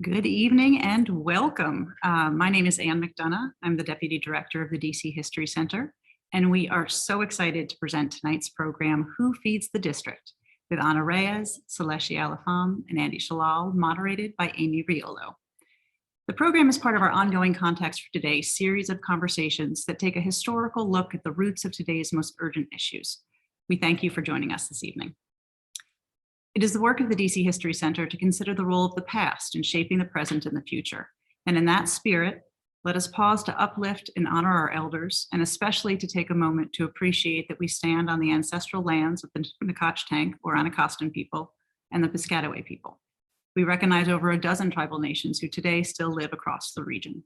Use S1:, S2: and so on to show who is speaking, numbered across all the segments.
S1: Good evening and welcome. My name is Ann McDonough. I'm the Deputy Director of the DC History Center, and we are so excited to present tonight's program, Who Feeds the District, with Anna Reyes, Sileshi Alifom, and Andy Shallal, moderated by Amy Riolo. The program is part of our ongoing Context for Today series of conversations that take a historical look at the roots of today's most urgent issues. We thank you for joining us this evening. It is the work of the DC History Center to consider the role of the past in shaping the present and the future. And in that spirit, let us pause to uplift and honor our elders, and especially to take a moment to appreciate that we stand on the ancestral lands of the Nacotchtank or Anacostan people and the Piscataway people. We recognize over a dozen tribal nations who today still live across the region.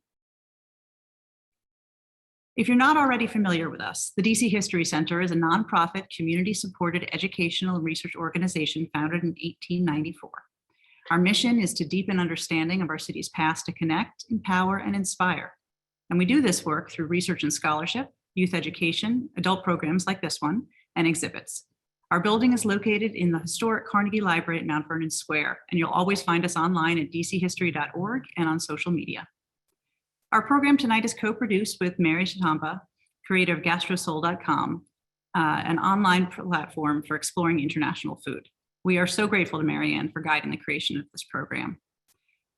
S1: If you're not already familiar with us, the DC History Center is a nonprofit, community-supported educational and research organization founded in 1894. Our mission is to deepen understanding of our city's past to connect, empower, and inspire. And we do this work through research and scholarship, youth education, adult programs like this one, and exhibits. Our building is located in the historic Carnegie Library at Mount Vernon Square, and you'll always find us online at dchistory.org and on social media. Our program tonight is co-produced with Marianne Tshihamba, creator of gastrosoul.com, an online platform for exploring international food. We are so grateful to Marianne for guiding the creation of this program.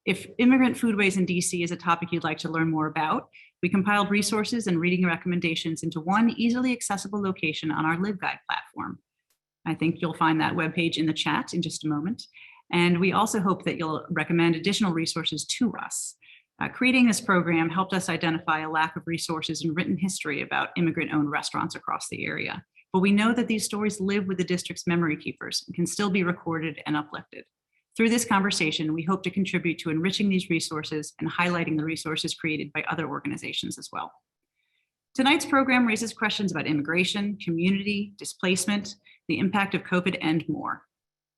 S1: If immigrant foodways in DC is a topic you'd like to learn more about, we compiled resources and reading recommendations into one easily accessible location on our LiveGuide platform. I think you'll find that webpage in the chat in just a moment. And we also hope that you'll recommend additional resources to us. Creating this program helped us identify a lack of resources and written history about immigrant-owned restaurants across the area. But we know that these stories live with the district's memory keepers and can still be recorded and uplifted. Through this conversation, we hope to contribute to enriching these resources and highlighting the resources created by other organizations as well. Tonight's program raises questions about immigration, community, displacement, the impact of COVID, and more.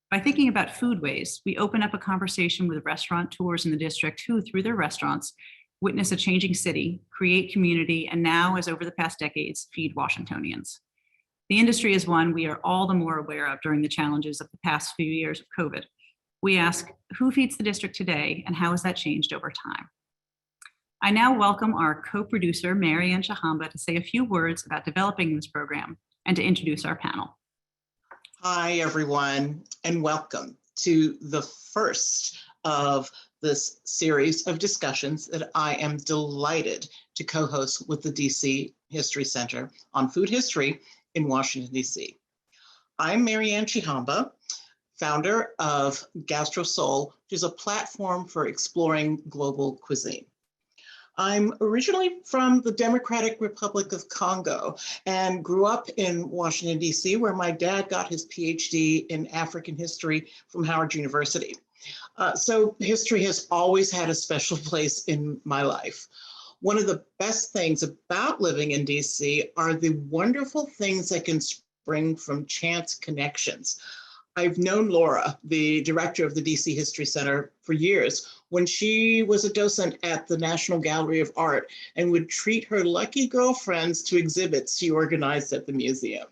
S1: By thinking about foodways, we open up a conversation with restaurateurs in the district who, through their restaurants, witness a changing city, create community, and now, as over the past decades, feed Washingtonians. The industry is one we are all the more aware of during the challenges of the past few years of COVID. We ask, who feeds the district today, and how has that changed over time? I now welcome our co-producer, Marianne Tshihamba, to say a few words about developing this program and to introduce our panel.
S2: Hi, everyone, and welcome to the first of this series of discussions that I am delighted to co-host with the DC History Center on food history in Washington, DC. I'm Marianne Tshihamba, founder of GastroSoul, which is a platform for exploring global cuisine. I'm originally from the Democratic Republic of Congo and grew up in Washington, D.C., where my dad got his PhD in African history from Howard University. So history has always had a special place in my life. One of the best things about living in D.C. are the wonderful things that can spring from chance connections. I've known Laura, the director of the DC History Center, for years when she was a docent at the National Gallery of Art and would treat her lucky girlfriends to exhibits she organized at the museum.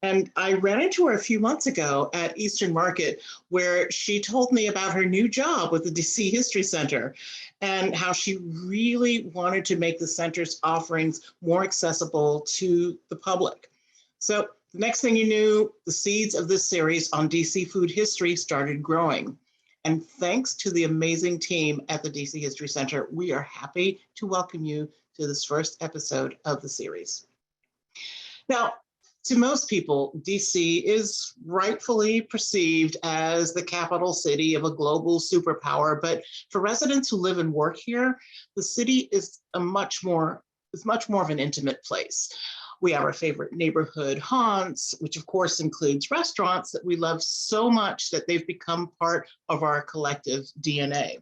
S2: And I ran into her a few months ago at Eastern Market, where she told me about her new job with the DC History Center and how she really wanted to make the center's offerings more accessible to the public. So the next thing you knew, the seeds of this series on DC food history started growing. And thanks to the amazing team at the DC History Center, we are happy to welcome you to this first episode of the series. Now, to most people, DC is rightfully perceived as the capital city of a global superpower, but for residents who live and work here, the city is much more of an intimate place. We have our favorite neighborhood haunts, which of course includes restaurants that we love so much that they've become part of our collective DNA.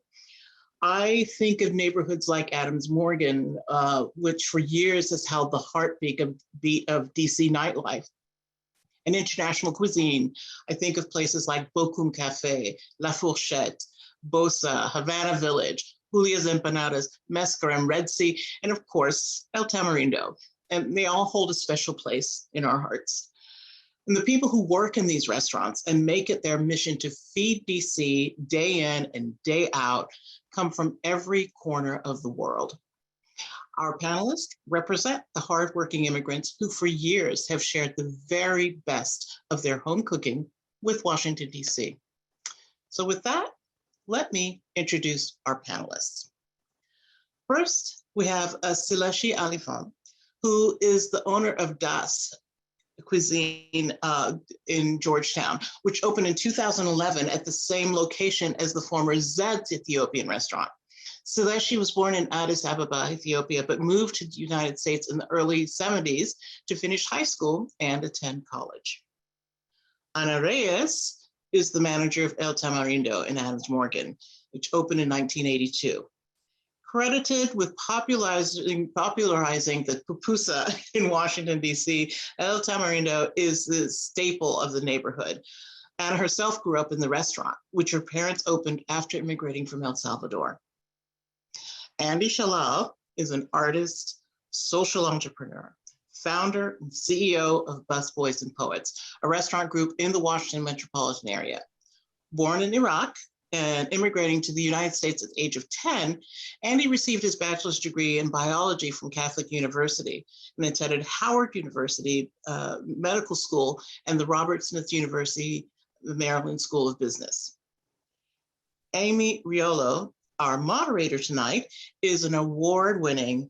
S2: I think of neighborhoods like Adams Morgan, which for years has held the heartbeat of DC nightlife. And international cuisine, I think of places like Bokum Cafe, La Fourchette, Bosa, Havana Village, Julia's Empanadas, Mescarim, Red Sea, and of course, El Tamarindo. And they all hold a special place in our hearts. And the people who work in these restaurants and make it their mission to feed DC day in and day out come from every corner of the world. Our panelists represent the hardworking immigrants who for years have shared the very best of their home cooking with Washington, D.C. So with that, let me introduce our panelists. First, we have Sileshi Alifom, who is the owner of Desta Cuisine in Georgetown, which opened in 2011 at the same location as the former Zed's Ethiopian restaurant. Sileshi was born in Addis Ababa, Ethiopia, but moved to the United States in the early 70s to finish high school and attend college. Reyes is the manager of El Tamarindo in Adams Morgan, which opened in 1982. Credited with popularizing the Pupusa in Washington, D.C., El Tamarindo is the staple of the neighborhood. Anna herself grew up in the restaurant, which her parents opened after immigrating from El Salvador. Andy Shallal is an artist, social entrepreneur, founder and CEO of Busboys and Poets, a restaurant group in the Washington metropolitan area. Born in Iraq and immigrating to the United States at the age of 10, Andy received his bachelor's degree in biology from Catholic University and attended Howard University Medical School and the Robert Smith University, the Maryland School of Business. Amy Riolo, our moderator tonight, is an award-winning,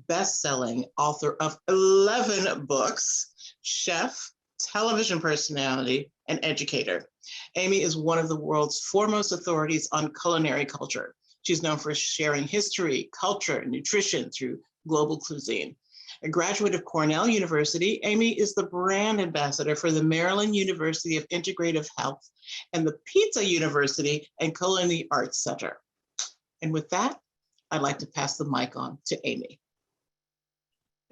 S2: best-selling author of 11 books, chef, television personality, and educator. Amy is one of the world's foremost authorities on culinary culture. She's known for sharing history, culture, and nutrition through global cuisine. A graduate of Cornell University, Amy is the brand ambassador for the Maryland University of Integrative Health and the Pizza University and Culinary Arts Center. And with that, I'd like to pass the mic on to Amy.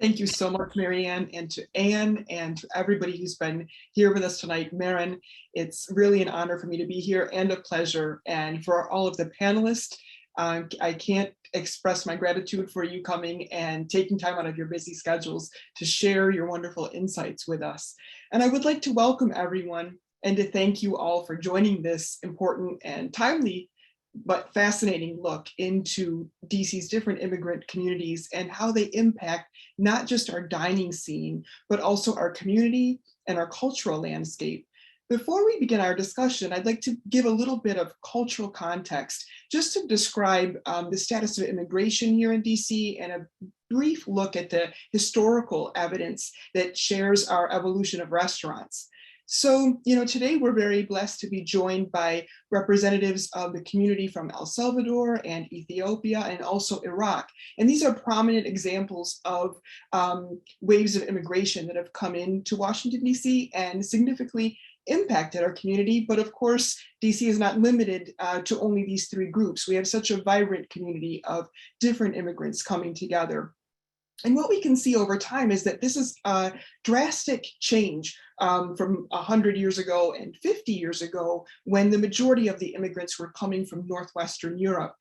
S3: Thank you so much, Marianne, and to Anne, and to everybody who's been here with us tonight. Marianne, it's really an honor for me to be here and a pleasure. And for all of the panelists, I can't express my gratitude for you coming and taking time out of your busy schedules to share your wonderful insights with us. And I would like to welcome everyone and to thank you all for joining this important and timely but fascinating look into DC's different immigrant communities and how they impact not just our dining scene, but also our community and our cultural landscape. Before we begin our discussion, I'd like to give a little bit of cultural context just to describe the status of immigration here in DC and a brief look at the historical evidence that shares our evolution of restaurants. So, today we're very blessed to be joined by representatives of the community from El Salvador and Ethiopia and also Iraq. And these are prominent examples of waves of immigration that have come into Washington, D.C. and significantly impacted our community. But of course, DC is not limited to only these three groups. We have such a vibrant community of different immigrants coming together. And what we can see over time is that this is a drastic change from 100 years ago and 50 years ago, when the majority of the immigrants were coming from Northwestern Europe.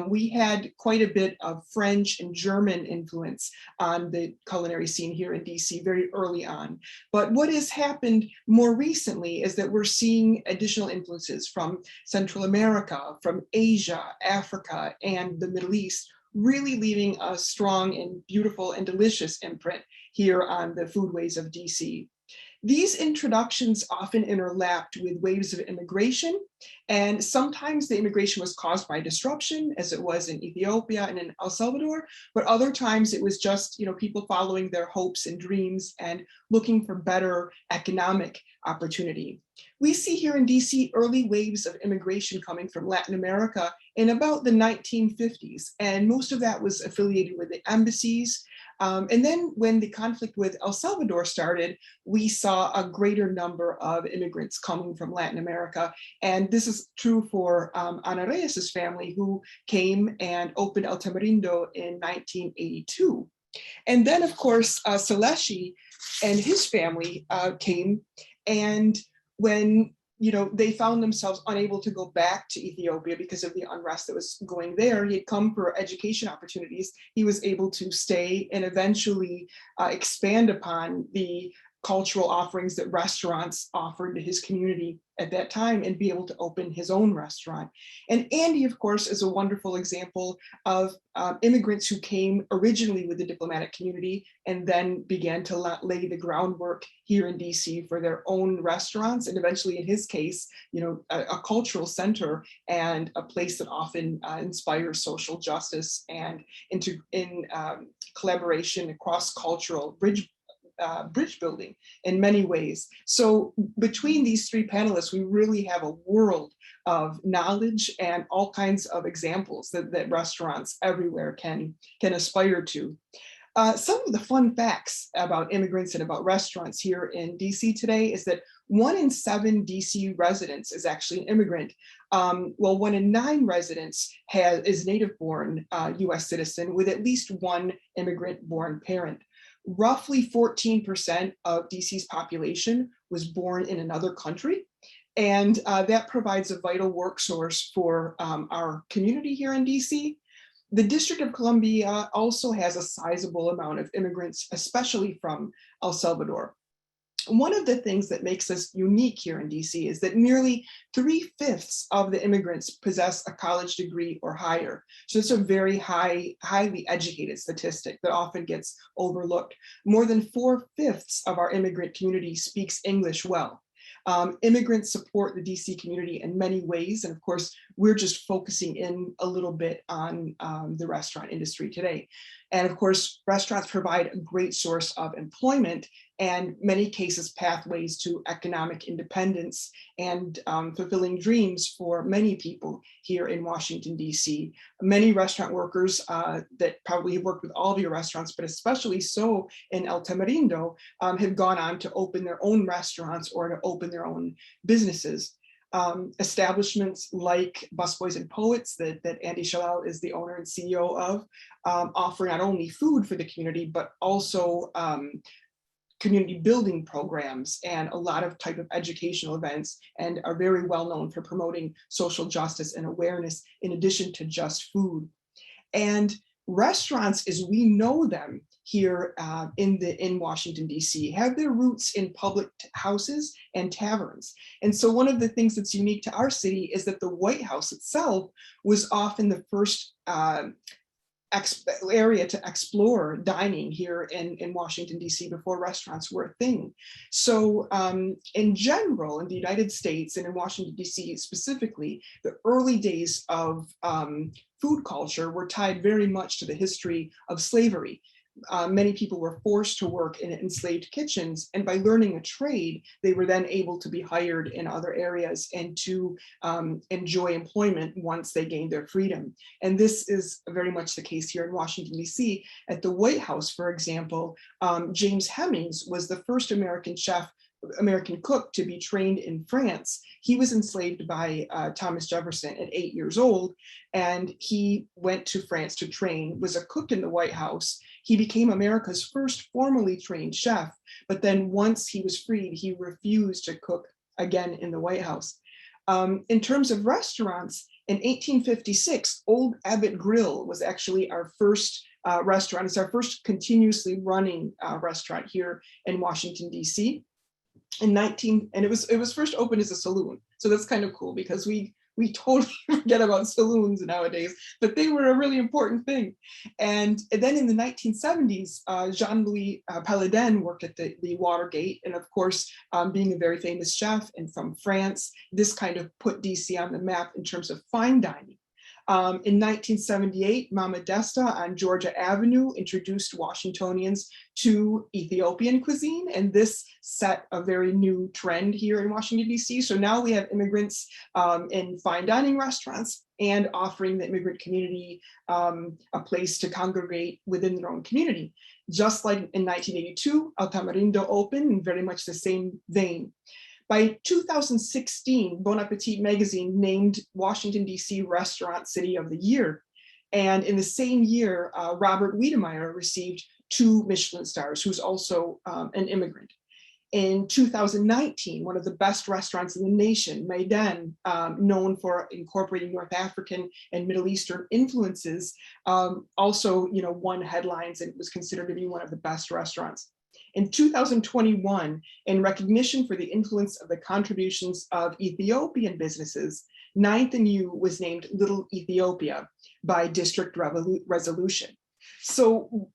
S3: We had quite a bit of French and German influence on the culinary scene here in DC very early on. But what has happened more recently is that we're seeing additional influences from Central America, from Asia, Africa, and the Middle East, really leaving a strong and beautiful and delicious imprint here on the foodways of DC. These introductions often interlapped with waves of immigration, and sometimes the immigration was caused by disruption, as it was in Ethiopia and in El Salvador, but other times it was just people following their hopes and dreams and looking for better economic opportunity. We see here in DC early waves of immigration coming from Latin America in about the 1950s, and most of that was affiliated with the embassies. And then when the conflict with El Salvador started, we saw a greater number of immigrants coming from Latin America. And this is true for Ana Reyes' family, who came and opened El Tamarindo in 1982. And then, of course, Sileshi and his family came, and when they found themselves unable to go back to Ethiopia because of the unrest that was going there. He had come for education opportunities. He was able to stay and eventually expand upon the cultural offerings that restaurants offered to his community at that time and be able to open his own restaurant. And Andy, of course, is a wonderful example of immigrants who came originally with the diplomatic community and then began to lay the groundwork here in DC for their own restaurants, and eventually, in his case, a cultural center and a place that often inspires social justice and in collaboration across cultural bridge building in many ways. So between these three panelists, we really have a world of knowledge and all kinds of examples that restaurants everywhere can aspire to. Some of the fun facts about immigrants and about restaurants here in DC today is that 1 in 7 DC residents is actually an immigrant. 1 in 9 residents is native-born US citizen with at least one immigrant-born parent. Roughly 14% of DC's population was born in another country. And that provides a vital work source for our community here in DC. The District of Columbia also has a sizable amount of immigrants, especially from El Salvador. One of the things that makes us unique here in DC is that nearly 3/5 of the immigrants possess a college degree or higher. So it's a very highly educated statistic that often gets overlooked. More than 4/5 of our immigrant community speaks English well. Immigrants support the DC community in many ways. And of course, we're just focusing in a little bit on the restaurant industry today. And of course, restaurants provide a great source of employment and many cases pathways to economic independence and fulfilling dreams for many people here in Washington, DC. Many restaurant workers that probably have worked with all of your restaurants, but especially so in El Tamarindo, have gone on to open their own restaurants or to open their own businesses. Establishments like Busboys and Poets that Andy Shallal is the owner and CEO of offer not only food for the community, but also community building programs and a lot of type of educational events, and are very well known for promoting social justice and awareness in addition to just food. And restaurants, as we know them here in Washington, DC, have their roots in public houses and taverns. And so one of the things that's unique to our city is that the White House itself was often the first area to explore dining here in Washington, DC before restaurants were a thing. So in general, in the United States and in Washington, DC specifically, the early days of food culture were tied very much to the history of slavery. Many people were forced to work in enslaved kitchens, and by learning a trade, they were then able to be hired in other areas and to enjoy employment once they gained their freedom. And this is very much the case here in Washington, DC. At the White House, for example, James Hemings was the first American cook to be trained in France. He was enslaved by Thomas Jefferson at 8 years old, and he went to France to train, was a cook in the White House. He became America's first formally trained chef, but then once he was freed, he refused to cook again in the White House. In terms of restaurants, in 1856, Old Abbott Grill was actually our first restaurant. It's our first continuously running restaurant here in Washington, DC. And it was first opened as a saloon. So that's kind of cool because we totally forget about saloons nowadays, but they were a really important thing. And then in the 1970s, Jean-Louis Paladin worked at the Watergate. And of course, being a very famous chef and from France, this kind of put DC on the map in terms of fine dining. In 1978, Mama Desta on Georgia Avenue introduced Washingtonians to Ethiopian cuisine, and this set a very new trend here in Washington, D.C. So now we have immigrants in fine dining restaurants and offering the immigrant community a place to congregate within their own community. Just like in 1982, El Tamarindo opened in very much the same vein. By 2016, Bon Appetit magazine named Washington, D.C. Restaurant City of the Year. And in the same year, Robert Wiedemeyer received 2 Michelin stars, who's also an immigrant. In 2019, one of the best restaurants in the nation, Marianne, known for incorporating North African and Middle Eastern influences, also won headlines and was considered to be one of the best restaurants. In 2021, in recognition for the influence of the contributions of Ethiopian businesses, Ninth and U was named Little Ethiopia by district resolution. So,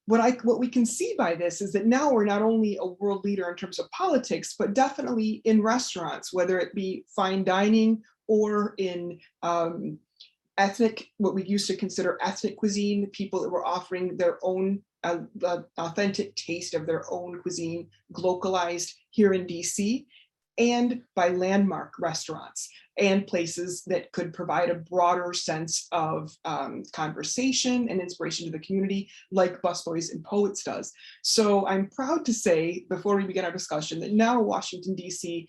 S3: what we can see by this is that now we're not only a world leader in terms of politics, but definitely in restaurants, whether it be fine dining or in ethnic, what we used to consider ethnic cuisine, people that were offering their own authentic taste of their own cuisine, localized here in DC, and by landmark restaurants and places that could provide a broader sense of conversation and inspiration to the community, like Busboys and Poets does. So I'm proud to say, before we begin our discussion, that now Washington, DC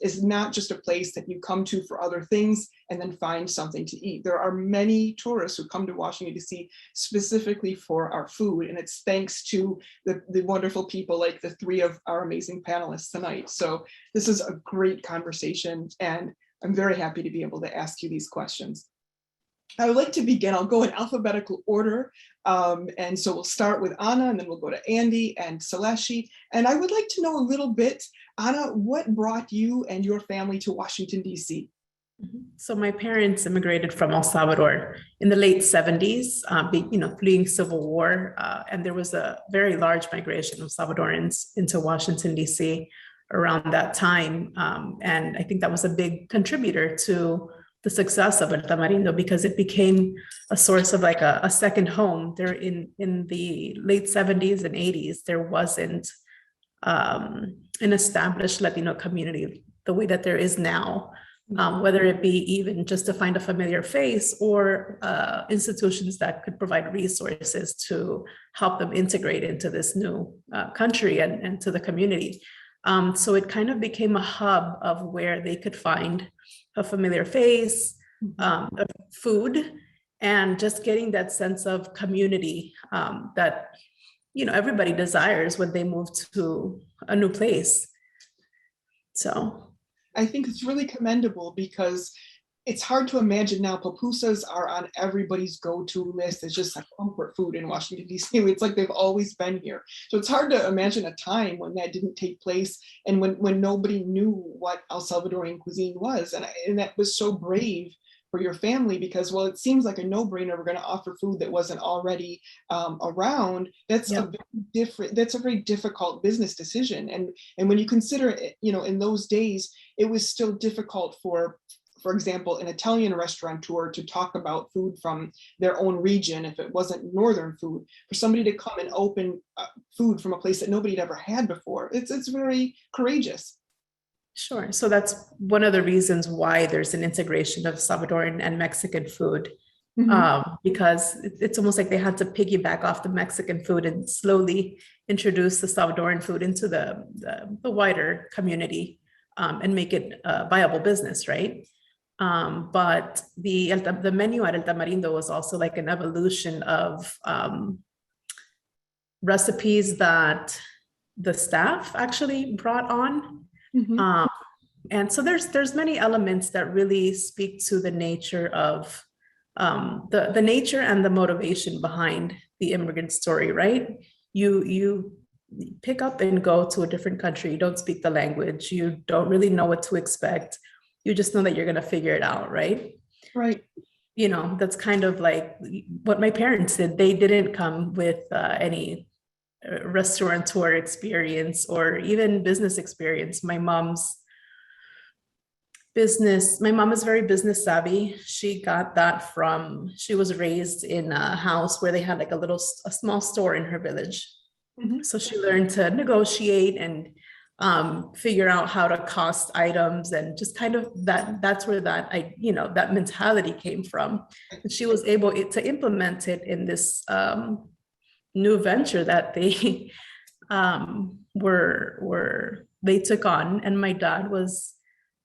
S3: is not just a place that you come to for other things and then find something to eat. There are many tourists who come to Washington, DC specifically for our food, and it's thanks to the wonderful people like the three of our amazing panelists tonight. So this is a great conversation, and I'm very happy to be able to ask you these questions. I would like to begin, I'll go in alphabetical order. And so we'll start with Anna, and then we'll go to Andy and Sileshi. And I would like to know a little bit, Anna, what brought you and your family to Washington, DC?
S4: So my parents immigrated from El Salvador in the late 70s, fleeing civil war. And there was a very large migration of Salvadorans into Washington, DC around that time. And I think that was a big contributor to the success of El Tamarindo, because it became a source of like a second home. There in the late 70s and 80s, there wasn't an established Latino community the way that there is now. Whether it be even just to find a familiar face or institutions that could provide resources to help them integrate into this new country and to the community. So it kind of became a hub of where they could find a familiar face, food, and just getting that sense of community that everybody desires when they move to a new place. So
S3: I think it's really commendable, because it's hard to imagine now. Pupusas are on everybody's go-to list. It's just like comfort food in Washington, D.C. It's like they've always been here. So it's hard to imagine a time when that didn't take place and when nobody knew what El Salvadorian cuisine was. And that was so brave for your family, because, well, it seems like a no-brainer. We're going to offer food that wasn't already around. That's a very difficult business decision. And when you consider it, in those days, it was still difficult for example, an Italian restaurateur to talk about food from their own region, if it wasn't Northern food, for somebody to come and open food from a place that nobody had ever had before. It's very courageous.
S4: Sure. So that's one of the reasons why there's an integration of Salvadoran and Mexican food, because it's almost like they had to piggyback off the Mexican food and slowly introduce the Salvadoran food into the wider community and make it a viable business, right? But the menu at El Tamarindo was also like an evolution of recipes that the staff actually brought on. And so there's many elements that really speak to the nature of the nature and the motivation behind the immigrant story, right? You pick up and go to a different country. You don't speak the language. You don't really know what to expect. You just know that you're going to figure it out, right?
S3: Right.
S4: That's kind of like what my parents did. They didn't come with any restaurateur experience or even business experience. My mom is very business savvy. She got that she was raised in a house where they had like a small store in her village. So she learned to negotiate and figure out how to cost items, and just kind of that's where that mentality came from. And she was able to implement it in this new venture that they they took on. And my dad was,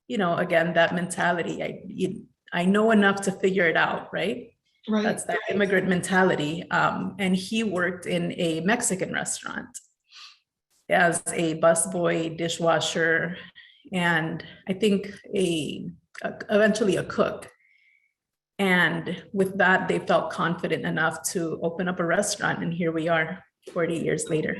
S4: again, that mentality. I know enough to figure it out, right?
S3: Right.
S4: That's that immigrant mentality. And he worked in a Mexican restaurant as a busboy, dishwasher, and I think eventually a cook. And with that, they felt confident enough to open up a restaurant. And here we are 40 years later.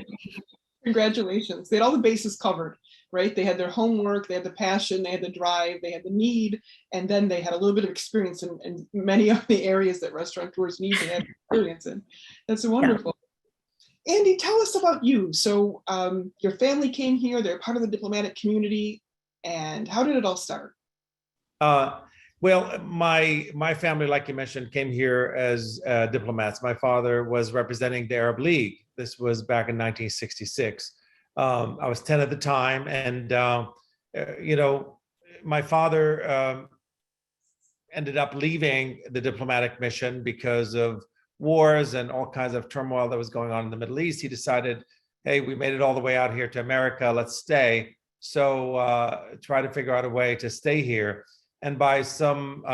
S3: Congratulations. They had all the bases covered, right? They had their homework, they had the passion, they had the drive, they had the need, and then they had a little bit of experience in many of the areas that restaurateurs need to have experience in. That's wonderful. Yeah. Andy, tell us about you. So your family came here, they're part of the diplomatic community, and how did it all start?
S5: Well, my family, like you mentioned, came here as diplomats. My father was representing the Arab League. This was back in 1966. I was 10 at the time, and my father ended up leaving the diplomatic mission because of wars and all kinds of turmoil that was going on in the Middle East. He decided, hey, we made it all the way out here to America, let's stay. So try to figure out a way to stay here. And by some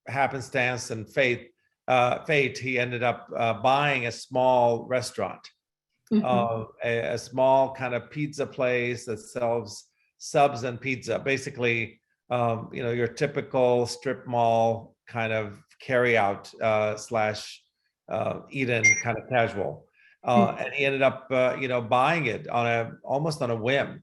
S5: happenstance and fate, he ended up buying a small restaurant, a small kind of pizza place that sells subs and pizza. Basically, your typical strip mall kind of carry out slash eat-in kind of casual. And he ended up, buying it almost on a whim.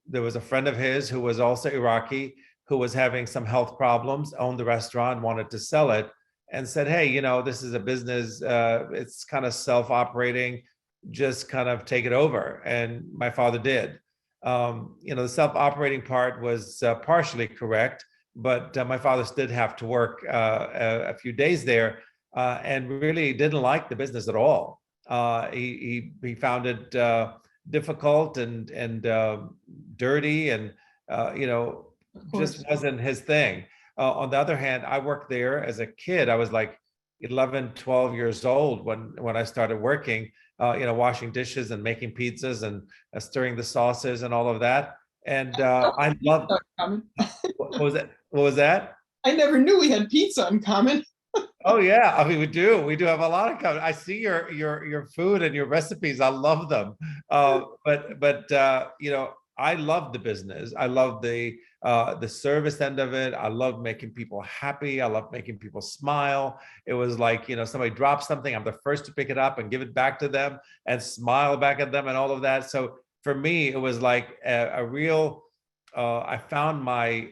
S5: There was a friend of his who was also Iraqi, who was having some health problems, owned the restaurant, wanted to sell it, and said, hey, this is a business, it's kind of self-operating, just kind of take it over. And my father did. The self-operating part was partially correct, but my father did have to work a few days there and really didn't like the business at all. He found it difficult and dirty, and just wasn't his thing. On the other hand, I worked there as a kid. I was like 11, 12 years old when I started working, washing dishes and making pizzas and stirring the sauces and all of that. And I loved. What was that?
S3: I never knew we had pizza in common.
S5: Oh yeah, I mean we do have a lot of common. I see your food and your recipes. I love them. But I love the business. I love the service end of it. I love making people happy. I love making people smile. It was like, somebody drops something, I'm the first to pick it up and give it back to them and smile back at them and all of that. So for me, it was like a real. I found my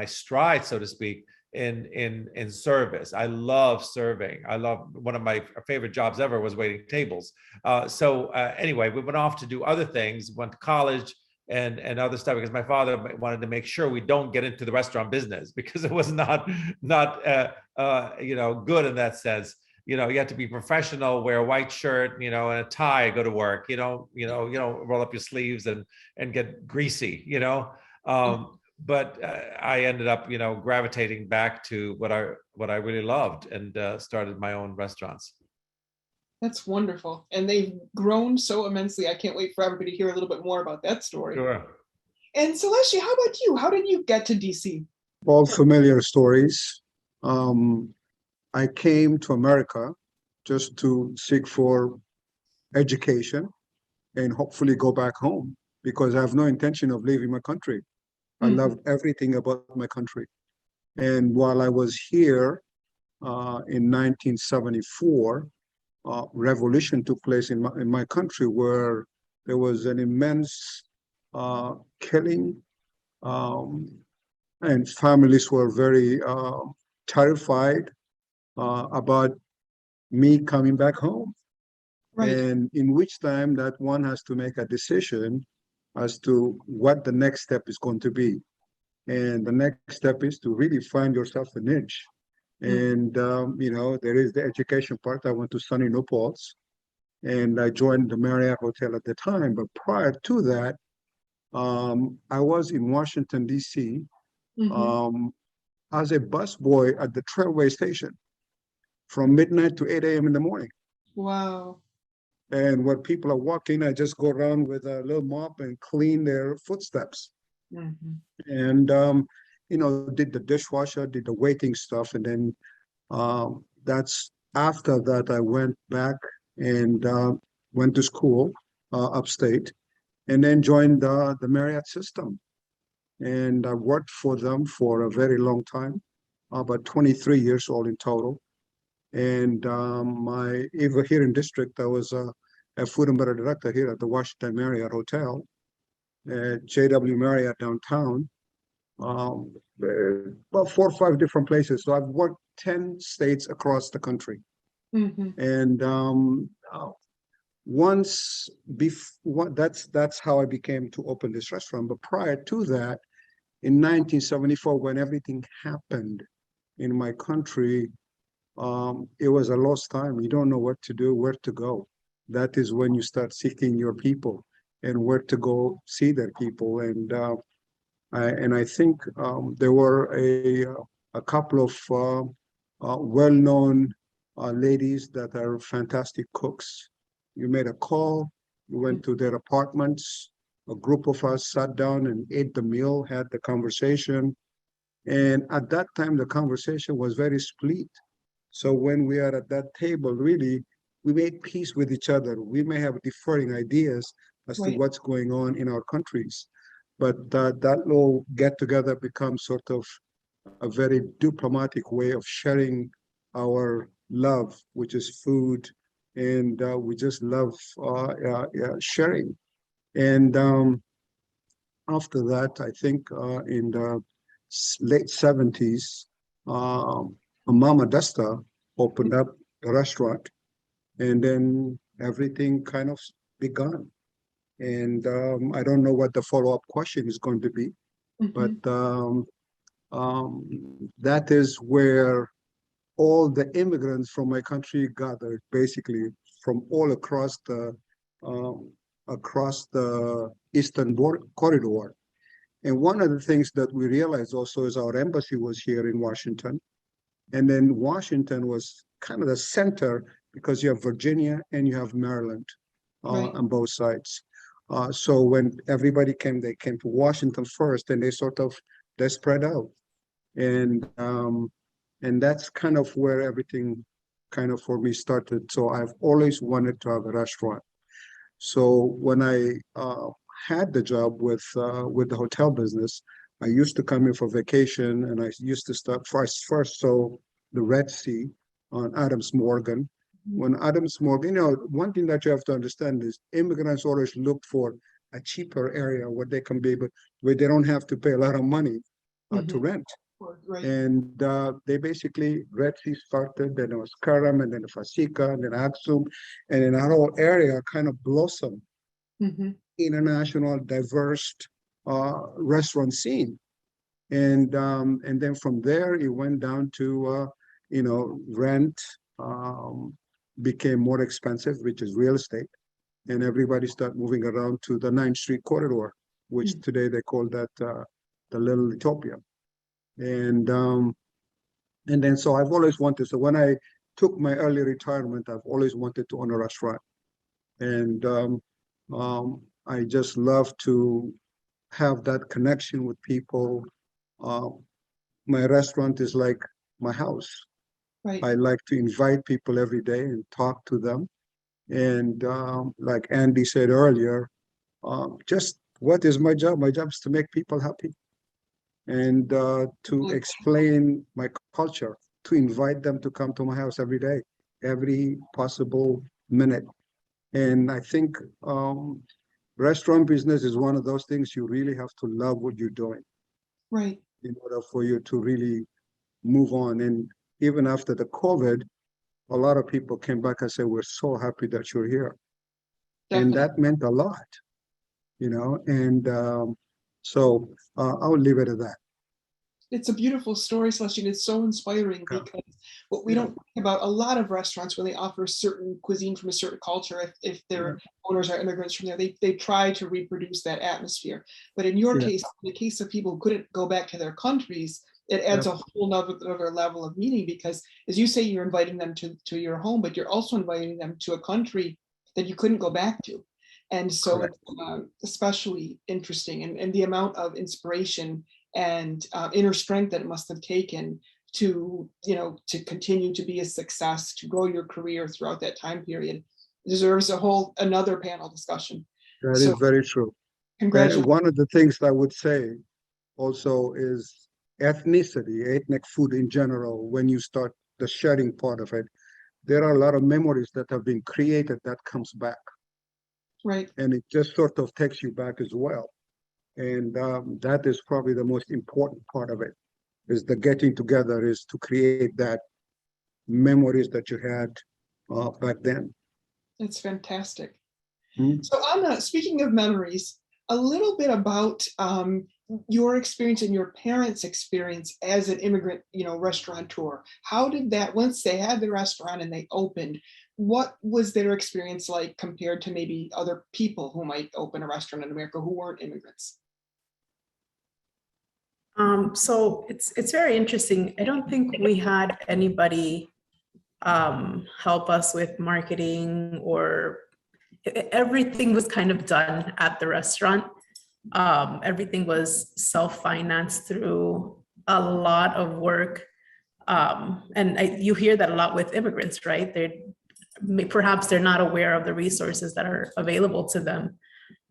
S5: stride, so to speak, in service. I love serving. I love, one of my favorite jobs ever was waiting tables. So anyway, we went off to do other things, went to college and other stuff, because my father wanted to make sure we don't get into the restaurant business, because it was not good in that sense. You have to be professional, wear a white shirt, and a tie, go to work. You don't roll up your sleeves and get greasy, But I ended up, gravitating back to what I really loved, and started my own restaurants.
S3: That's wonderful. And they've grown so immensely. I can't wait for everybody to hear a little bit more about that story.
S5: Sure.
S3: And Sileshi, how about you? How did you get to DC?
S6: All familiar stories. I came to America just to seek for education and hopefully go back home, because I have no intention of leaving my country. I loved everything about my country. And while I was here in 1974, revolution took place in my country, where there was an immense killing, and families were very terrified about me coming back home. Right. And in which time that one has to make a decision as to what the next step is going to be. And the next step is to really find yourself a niche. And, there is the education part. I went to Sunny New Paltz, and I joined the Marriott Hotel at the time. But prior to that, I was in Washington, D.C. As a busboy at the Trailway Station from midnight to 8 a.m. in the morning.
S3: Wow.
S6: And when people are walking, I just go around with a little mop and clean their footsteps. And, did the dishwasher, did the waiting stuff. And then that's after that, I went back and went to school upstate, and then joined the Marriott system. And I worked for them for a very long time, about 23 years old in total. And over here in district, I was a food and beverage director here at the Washington Marriott Hotel, at JW Marriott downtown, about 4 or 5 different places. So I've worked 10 states across the country. And that's how I became to open this restaurant. But prior to that, in 1974, when everything happened in my country, it was a lost time. You don't know what to do, where to go. That is when you start seeking your people and where to go see their people. And I think there were a couple of well-known ladies that are fantastic cooks. You made a call, you went to their apartments, a group of us sat down and ate the meal, had the conversation. And at that time, the conversation was very split. So when we are at that table, really, we made peace with each other. We may have differing ideas as to what's going on in our countries, but that little get-together becomes sort of a very diplomatic way of sharing our love, which is food, and we just love sharing. And after that, I think in the late 70s, Mama Desta opened up a restaurant, and then everything kind of began. And I don't know what the follow-up question is going to be, but that is where all the immigrants from my country gathered, basically from all across the Eastern Corridor. And one of the things that we realized also is our embassy was here in Washington. And then Washington was kind of the center because you have Virginia and you have Maryland on both sides. So when everybody came, they came to Washington first, and they spread out. And that's kind of where everything kind of for me started. So I've always wanted to have a restaurant. So when I had the job with the hotel business, I used to come in for vacation, and I used to start first saw the Red Sea on Adams Morgan. When Adams Morgan, one thing that you have to understand is immigrants always look for a cheaper area where they can be able, where they don't have to pay a lot of money to rent. And they basically, Red Sea started, then it was Karam, and then Fasika, and then Aksum, and then our whole area kind of blossomed. International, diverse restaurant scene. And then from there, it went down to, rent became more expensive, which is real estate. And everybody started moving around to the 9th Street corridor, which today they call that the Little Ethiopia. And then so I've always wanted, so when I took my early retirement, I've always wanted to own a restaurant. And I just love to have that connection with people. My restaurant is like my house. I like to invite people every day and talk to them. And like Andy said earlier, just what is my job? My job is to make people happy and to explain my culture, to invite them to come to my house every day, every possible minute. And I think restaurant business is one of those things you really have to love what you're doing. In order for you to really move on. And even after the COVID, a lot of people came back and said, we're so happy that you're here. And that meant a lot, and so I'll leave it at that.
S3: It's a beautiful story, Sileshi, and it's so inspiring because what we don't think about, a lot of restaurants when they offer certain cuisine from a certain culture, if their owners are immigrants from there, they try to reproduce that atmosphere. But in your case, in the case of people who couldn't go back to their countries, it adds a whole nother level of meaning because, as you say, you're inviting them to your home, but you're also inviting them to a country that you couldn't go back to. And so it's especially interesting, and the amount of inspiration and inner strength that it must have taken to continue to be a success, to grow your career throughout that time period, deserves another panel discussion.
S6: That is very true.
S3: Congratulations.
S6: And one of the things I would say also is ethnicity, ethnic food in general. When you start the sharing part of it, there are a lot of memories that have been created that comes back.
S3: Right.
S6: And it just sort of takes you back as well. And that is probably the most important part of it, is the getting together, is to create that memories that you had back then.
S3: It's fantastic.
S6: Mhm.
S3: So Anna, speaking of memories, a little bit about your experience and your parents' experience as an immigrant, restaurateur. How did that, once they had the restaurant and they opened, what was their experience like compared to maybe other people who might open a restaurant in America who weren't immigrants?
S4: So it's very interesting. I don't think we had anybody help us with marketing, or everything was kind of done at the restaurant. Everything was self-financed through a lot of work. And you hear that a lot with immigrants, right? Perhaps they're not aware of the resources that are available to them.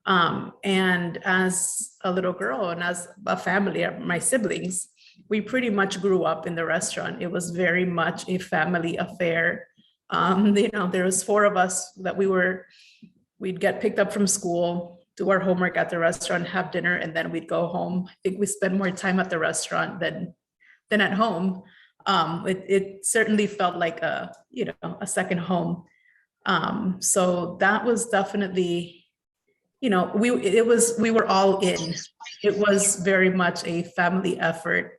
S4: And as a little girl and as a family, my siblings, we pretty much grew up in the restaurant. It was very much a family affair. There was 4 of us that we'd get picked up from school, do our homework at the restaurant, have dinner, and then we'd go home. I think we spend more time at the restaurant than at home. It certainly felt like a second home. So that was definitely, we were all in. It was very much a family effort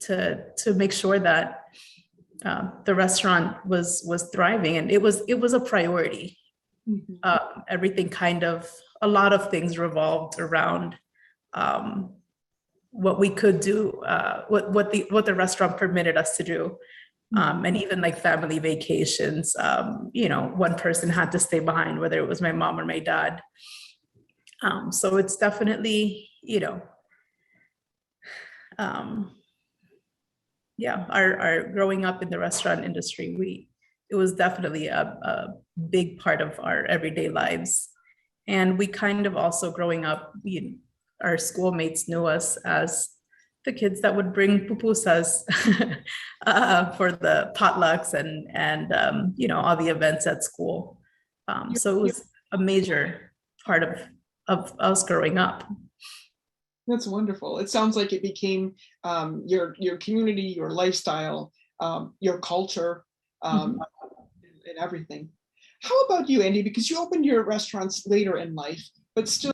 S4: to make sure that the restaurant was thriving, and it was a priority.
S3: Mm-hmm.
S4: Everything a lot of things revolved around what we could do, what the restaurant permitted us to do. And even like family vacations, one person had to stay behind, whether it was my mom or my dad. So it's definitely, our growing up in the restaurant industry, it was definitely a big part of our everyday lives. And we kind of also growing up, our schoolmates knew us as the kids that would bring pupusas for the potlucks and all the events at school. So it was a major part of us growing up.
S3: That's wonderful. It sounds like it became your community, your lifestyle, your culture, and everything. How about you, Andy? Because you opened your restaurants later in life, but still,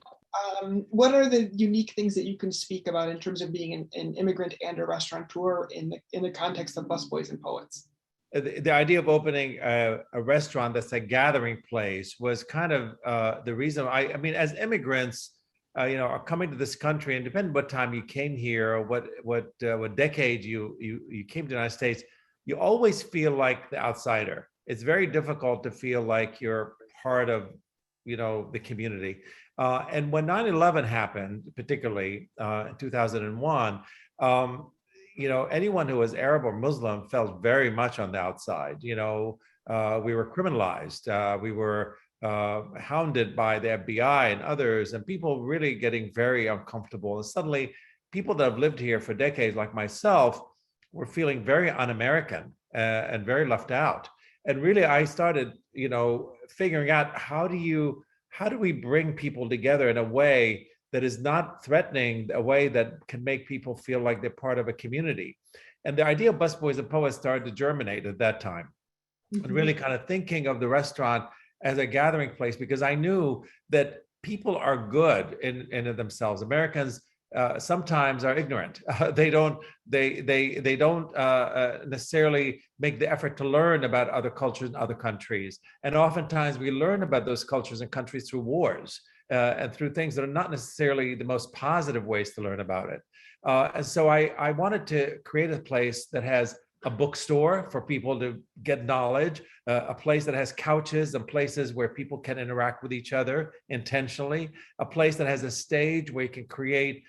S3: what are the unique things that you can speak about in terms of being an immigrant and a restaurateur in the context of Busboys and Poets?
S5: The idea of opening a restaurant that's a gathering place was kind of the reason. I mean, as immigrants, are coming to this country, and depending what time you came here, or what decade you came to the United States, you always feel like the outsider. It's very difficult to feel like you're part of, the community. And when 9/11 happened, particularly in 2001, anyone who was Arab or Muslim felt very much on the outside. We were criminalized. We were hounded by the FBI and others, and people really getting very uncomfortable. And suddenly, people that have lived here for decades, like myself, were feeling very un-American and very left out. And really, I started, figuring out how do we bring people together in a way that is not threatening, a way that can make people feel like they're part of a community. And the idea of Busboys and Poets started to germinate at that time, and really kind of thinking of the restaurant as a gathering place, because I knew that people are good in themselves. Americans sometimes are ignorant. They don't necessarily make the effort to learn about other cultures in other countries. And oftentimes we learn about those cultures and countries through wars and through things that are not necessarily the most positive ways to learn about it. And so I wanted to create a place that has a bookstore for people to get knowledge, a place that has couches and places where people can interact with each other intentionally, a place that has a stage where you can create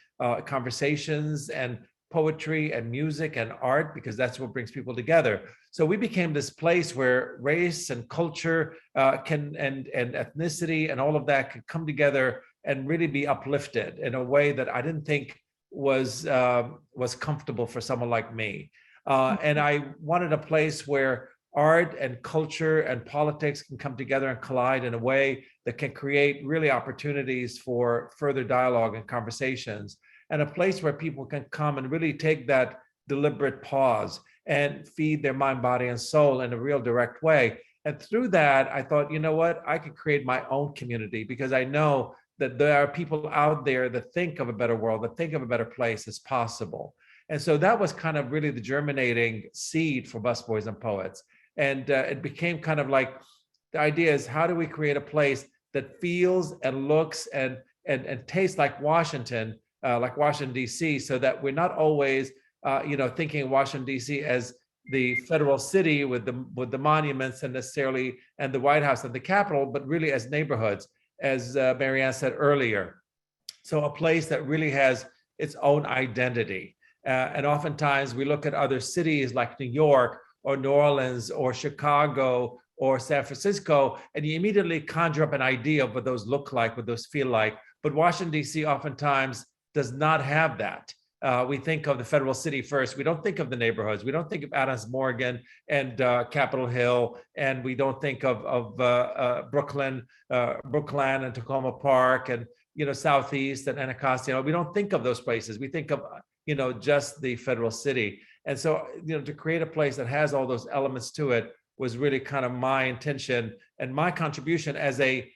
S5: conversations and poetry and music and art, because that's what brings people together. So we became this place where race and culture and ethnicity and all of that can come together and really be uplifted in a way that I didn't think was comfortable for someone like me. And I wanted a place where art and culture and politics can come together and collide in a way that can create really opportunities for further dialogue and conversations, and a place where people can come and really take that deliberate pause and feed their mind, body, and soul in a real direct way. And through that, I thought, you know what, I could create my own community, because I know that there are people out there that think of a better world, that think of a better place as possible. And so that was kind of really the germinating seed for Busboys and Poets. And it became kind of like, the idea is, how do we create a place that feels and looks and tastes like Washington, D.C., so that we're not always, thinking of Washington, D.C. as the federal city with the monuments and the White House and the Capitol, but really as neighborhoods, as Marianne said earlier. So a place that really has its own identity. And oftentimes we look at other cities like New York or New Orleans or Chicago or San Francisco, and you immediately conjure up an idea of what those look like, what those feel like. But Washington, D.C. oftentimes does not have that. We think of the federal city first. We don't think of the neighborhoods. We don't think of Adams Morgan and Capitol Hill, and we don't think of Brooklyn and Tacoma Park and Southeast and Anacostia. We don't think of those places. We think of just the federal city. And so to create a place that has all those elements to it was really kind of my intention and my contribution as a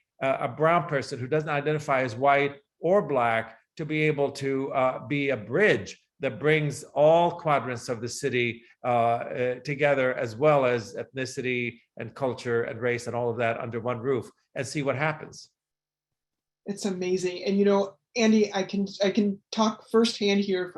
S5: brown person who doesn't identify as white or Black, to be able to be a bridge that brings all quadrants of the city together, as well as ethnicity and culture and race and all of that under one roof, and see what happens.
S3: It's amazing. And Andy, I can talk firsthand here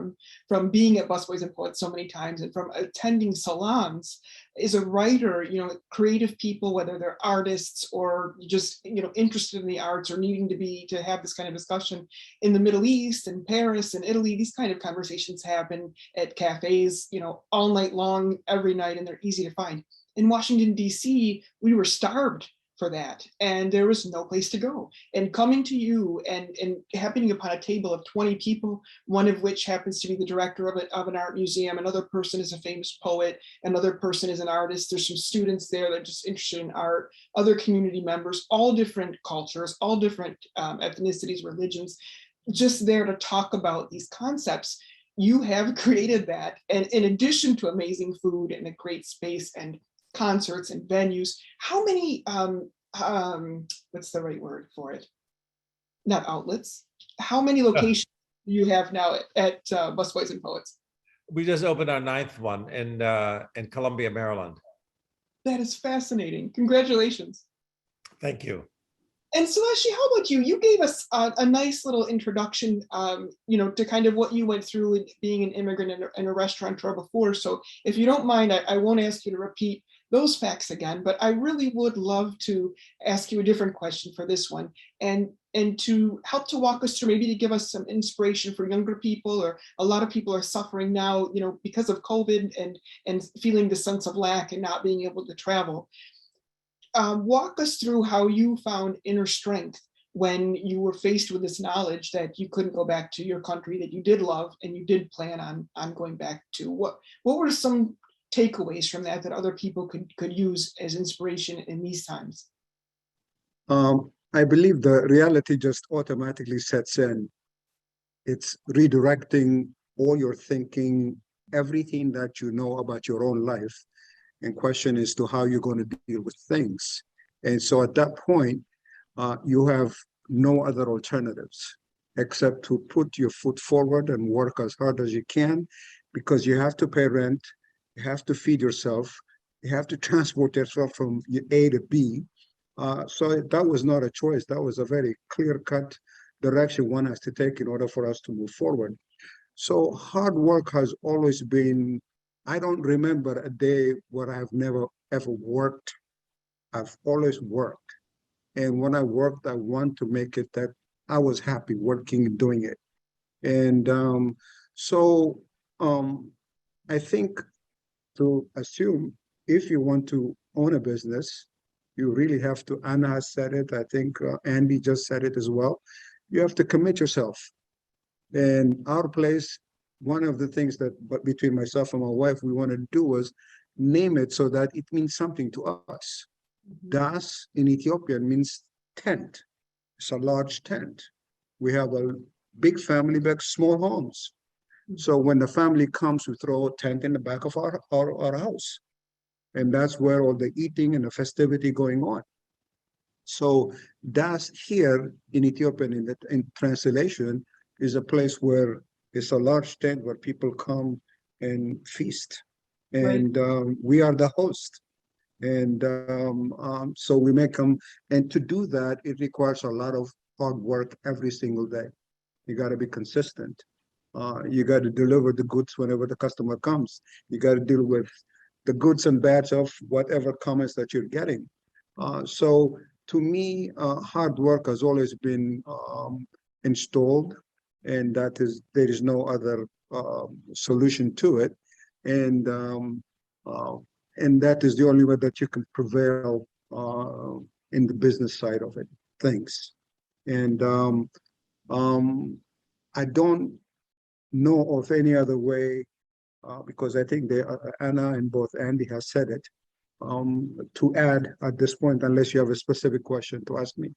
S3: from being at Busboys and Poets so many times, and from attending salons. As a writer, creative people, whether they're artists or just interested in the arts or needing to have this kind of discussion in the Middle East and Paris and Italy, these kind of conversations happen at cafes, all night long, every night, and they're easy to find. In Washington, D.C., we were starved for that, and there was no place to go. And coming to you and happening upon a table of 20 people, one of which happens to be the director of an art museum, another person is a famous poet, another person is an artist, there's some students there that are just interested in art, other community members, all different cultures, all different ethnicities, religions, just there to talk about these concepts. You have created that, and in addition to amazing food and a great space and concerts and venues, how many what's the right word for it, not outlets, how many locations do you have now at Busboys and Poets?
S5: We just opened our 9th one in Columbia, Maryland.
S3: That is fascinating. Congratulations.
S5: Thank you.
S3: And Sileshi, how about you? You gave us a nice little introduction, to kind of what you went through in being an immigrant and a restaurateur before. So if you don't mind, I won't ask you to repeat those facts again, but I really would love to ask you a different question for this one, and to help to walk us through, maybe to give us some inspiration for younger people, or a lot of people are suffering now, because of COVID and feeling the sense of lack and not being able to travel. Walk us through how you found inner strength when you were faced with this knowledge that you couldn't go back to your country that you did love and you did plan on going back to. What were some takeaways from that other people could use as inspiration in these times?
S6: I believe the reality just automatically sets in. It's redirecting all your thinking, everything that you know about your own life, and question as to how you're going to deal with things. And so at that point, you have no other alternatives except to put your foot forward and work as hard as you can, because you have to pay rent, you have to feed yourself, you have to transport yourself from A to B. So that was not a choice. That was a very clear-cut direction one has to take in order for us to move forward. So hard work has always been, I don't remember a day where I've never ever worked. I've always worked. And when I worked, I want to make it that I was happy working and doing it. And I think to assume if you want to own a business, you really have to, Anna has said it, I think Andy just said it as well, you have to commit yourself. And our place, one of the things that between myself and my wife we wanted to do was name it so that it means something to us. Das in Ethiopian means tent. It's a large tent. We have a big family, but small homes. So when the family comes, we throw a tent in the back of our house. And that's where all the eating and the festivity going on. So Das here in Ethiopian in translation is a place where it's a large tent where people come and feast. And we are the host. And so we make them, and to do that, it requires a lot of hard work every single day. You got to be consistent. You got to deliver the goods whenever the customer comes. You got to deal with the goods and bads of whatever comments that you're getting. So to me, hard work has always been installed, and there is no other solution to it. And that is the only way that you can prevail in the business side of it, things. And I don't know of any other way, because I think Anna and both Andy has said it, to add at this point, unless you have a specific question to ask me.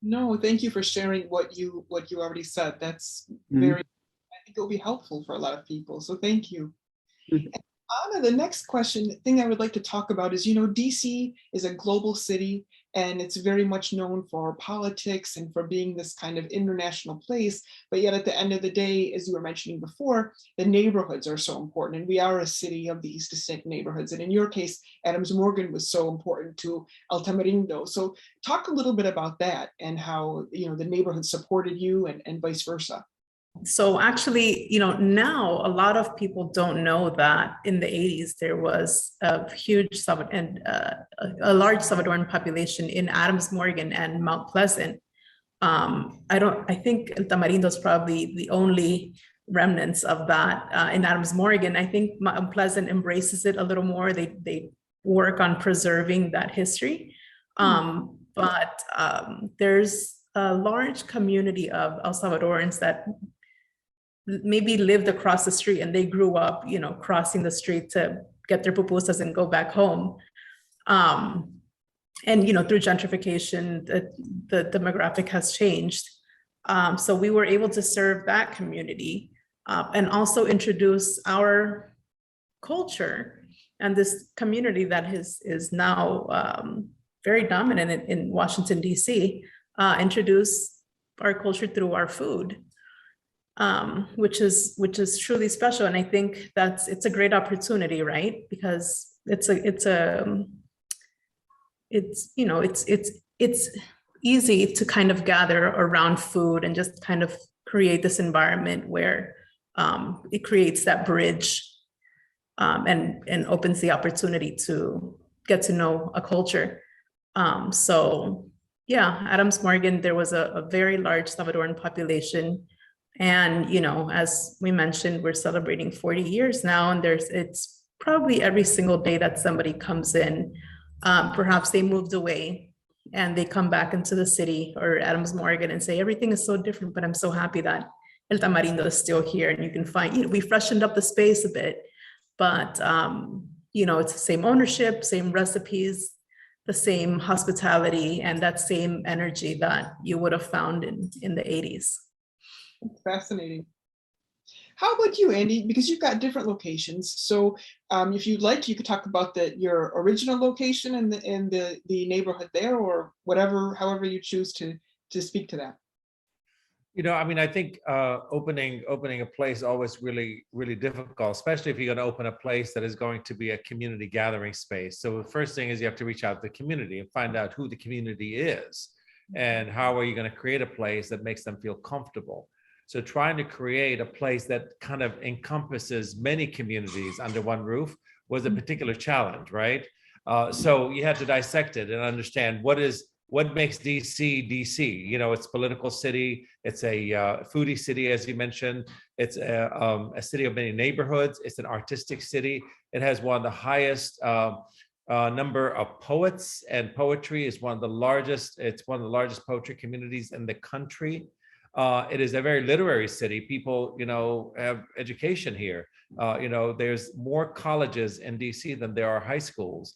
S3: No, thank you for sharing what you already said. That's very, I think it'll be helpful for a lot of people. So thank you. Anna, the next thing I would like to talk about is, DC is a global city, and it's very much known for politics and for being this kind of international place. But yet at the end of the day, as you were mentioning before, the neighborhoods are so important. And we are a city of these distinct neighborhoods. And in your case, Adams Morgan was so important to El Tamarindo. So talk a little bit about that and how, the neighborhood supported you and vice versa.
S4: So actually, now a lot of people don't know that in the 80s, there was a huge a large Salvadoran population in Adams Morgan and Mount Pleasant. I think El Tamarindo is probably the only remnants of that in Adams Morgan. I think Mount Pleasant embraces it a little more. They work on preserving that history. But there's a large community of El Salvadorans that maybe lived across the street and they grew up, crossing the street to get their pupusas and go back home. And, through gentrification, the demographic has changed. So we were able to serve that community and also introduce our culture and this community that is now very dominant in Washington, D.C., introduce our culture through our food. Which is truly special, and I think it's a great opportunity, right? Because it's easy to kind of gather around food and just kind of create this environment where it creates that bridge and opens the opportunity to get to know a culture. So yeah, Adams Morgan, there was a very large Salvadoran population. And, as we mentioned, we're celebrating 40 years now, and it's probably every single day that somebody comes in, perhaps they moved away and they come back into the city or Adams Morgan and say, everything is so different, but I'm so happy that El Tamarindo is still here. And you can find, we freshened up the space a bit, but, it's the same ownership, same recipes, the same hospitality, and that same energy that you would have found in the 80s.
S3: That's fascinating. How about you, Andy? Because you've got different locations. So if you'd like, you could talk about your original location and the neighborhood there, or however you choose to speak to that.
S5: I think opening a place is always really, really difficult, especially if you're going to open a place that is going to be a community gathering space. So the first thing is you have to reach out to the community and find out who the community is and how are you going to create a place that makes them feel comfortable. So trying to create a place that kind of encompasses many communities under one roof was a particular challenge, right? So you had to dissect it and understand what makes DC, DC. It's a political city. It's a foodie city, as you mentioned. It's a city of many neighborhoods. It's an artistic city. It has one of the highest number of poets, and poetry is one of the largest. It's one of the largest poetry communities in the country. It is a very literary city. People, have education here. There's more colleges in DC than there are high schools.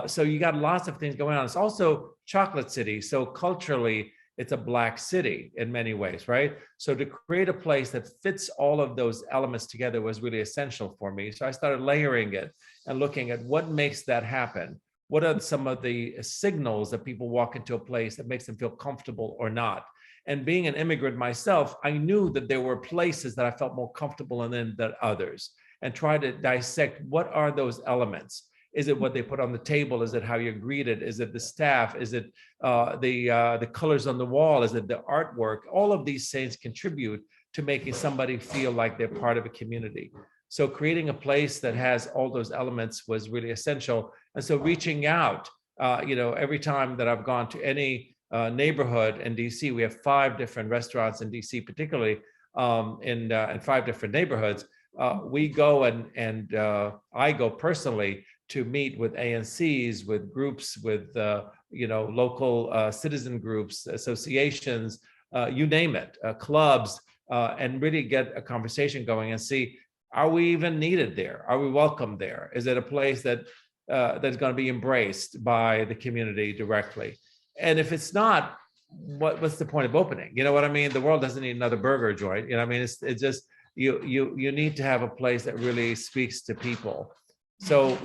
S5: So you got lots of things going on. It's also chocolate city. So culturally, it's a Black city in many ways, right? So to create a place that fits all of those elements together was really essential for me. So I started layering it and looking at what makes that happen. What are some of the signals that people walk into a place that makes them feel comfortable or not? And being an immigrant myself, I knew that there were places that I felt more comfortable in than others, and try to dissect what are those elements. Is it what they put on the table? Is it how you're greeted? Is it the staff? Is it the colors on the wall? Is it the artwork? All of these things contribute to making somebody feel like they're part of a community. So creating a place that has all those elements was really essential. And so reaching out, every time that I've gone to any neighborhood in DC, we have 5 different restaurants in DC, particularly in 5 different neighborhoods. We go and I go personally to meet with ANCs, with groups, with local citizen groups, associations, you name it, clubs, and really get a conversation going and see, are we even needed there? Are we welcome there? Is it a place that that's going to be embraced by the community directly? And if it's not, what's the point of opening? You know what I mean? The world doesn't need another burger joint. It's just you need to have a place that really speaks to people. So,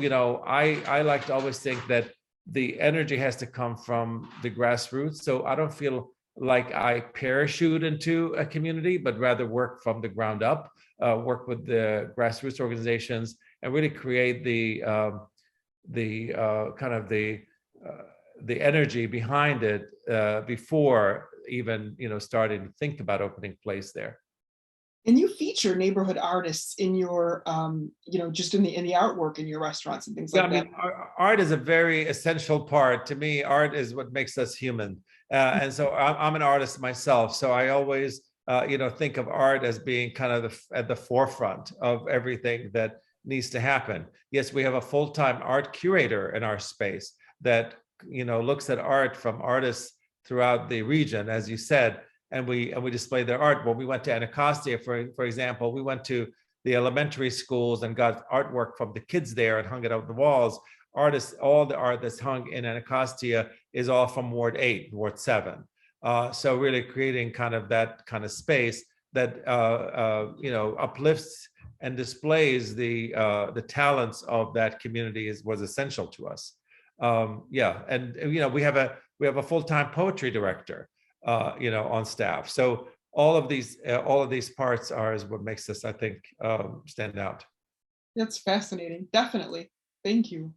S5: I like to always think that the energy has to come from the grassroots. So I don't feel like I parachute into a community, but rather work from the ground up, work with the grassroots organizations, and really create the energy behind it before even starting to think about opening a place there.
S3: And you feature neighborhood artists in your, just in the artwork in your restaurants and things like that.
S5: Art is a very essential part. To me, art is what makes us human. And so I'm an artist myself. So I always, think of art as being kind of at the forefront of everything that needs to happen. Yes, we have a full-time art curator in our space that, looks at art from artists throughout the region, as you said, and we display their art. When we went to Anacostia, for example, we went to the elementary schools and got artwork from the kids there and hung it on the walls. All the art that's hung in Anacostia is all from Ward 8, Ward 7. So really creating kind of that kind of space that uplifts and displays the talents of that community was essential to us. And we have a full-time poetry director, on staff. So all of these parts is what makes us, I think, stand out.
S3: That's fascinating. Definitely. Thank you.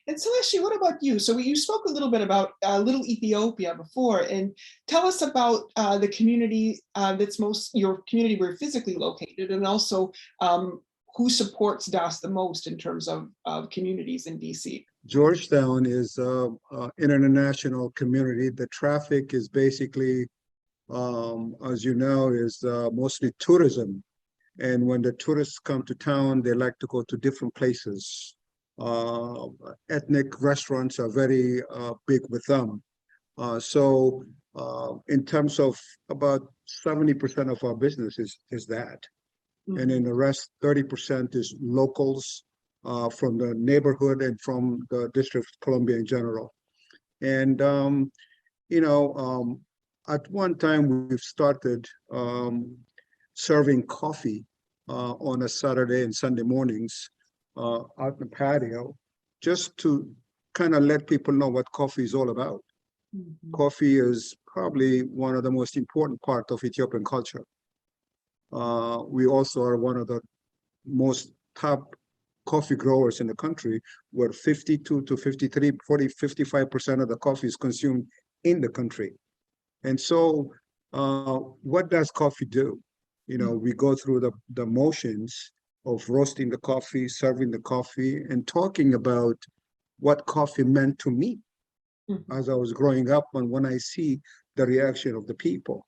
S3: And Sileshi, what about you? So you spoke a little bit about Little Ethiopia before, and tell us about the community your community where you're physically located, and also who supports Desta the most in terms of communities in DC.
S6: Georgetown is an international community. The traffic is basically, as you know, is mostly tourism. And when the tourists come to town, they like to go to different places. Ethnic restaurants are very big with them. So in terms of about 70% of our business is that. Mm-hmm. And then the rest, 30% is locals from the neighborhood and from the District of Columbia in general. And, at one time we've started serving coffee on a Saturday and Sunday mornings out in the patio, just to kind of let people know what coffee is all about. Mm-hmm. Coffee is probably one of the most important parts of Ethiopian culture. We also are one of the most top coffee growers in the country, where 52 to 53, 40, 55% of the coffee is consumed in the country. And so what does coffee do? We go through the motions of roasting the coffee, serving the coffee, and talking about what coffee meant to me as I was growing up, and when I see the reaction of the people.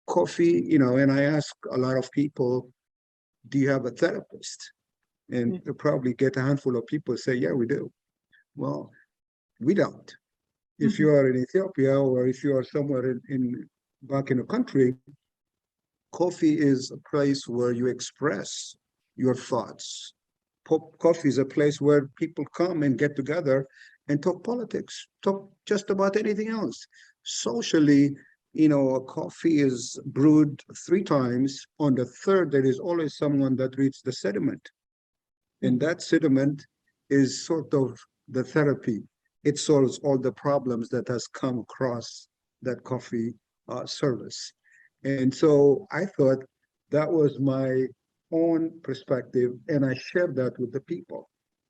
S6: Coffee, and I ask a lot of people, do you have a therapist? And you probably get a handful of people say, yeah, we do. Well, we don't. If you are in Ethiopia, or if you are somewhere back in the country, Coffee is a place where you express your thoughts. Coffee is a place where people come and get together and talk politics, talk just about anything else. Socially, coffee is brewed 3 times. On the third, there is always someone that reads the sediment. And that sediment is sort of the therapy. It solves all the problems that has come across that coffee service. And so I thought that was my own perspective, and I shared that with the people.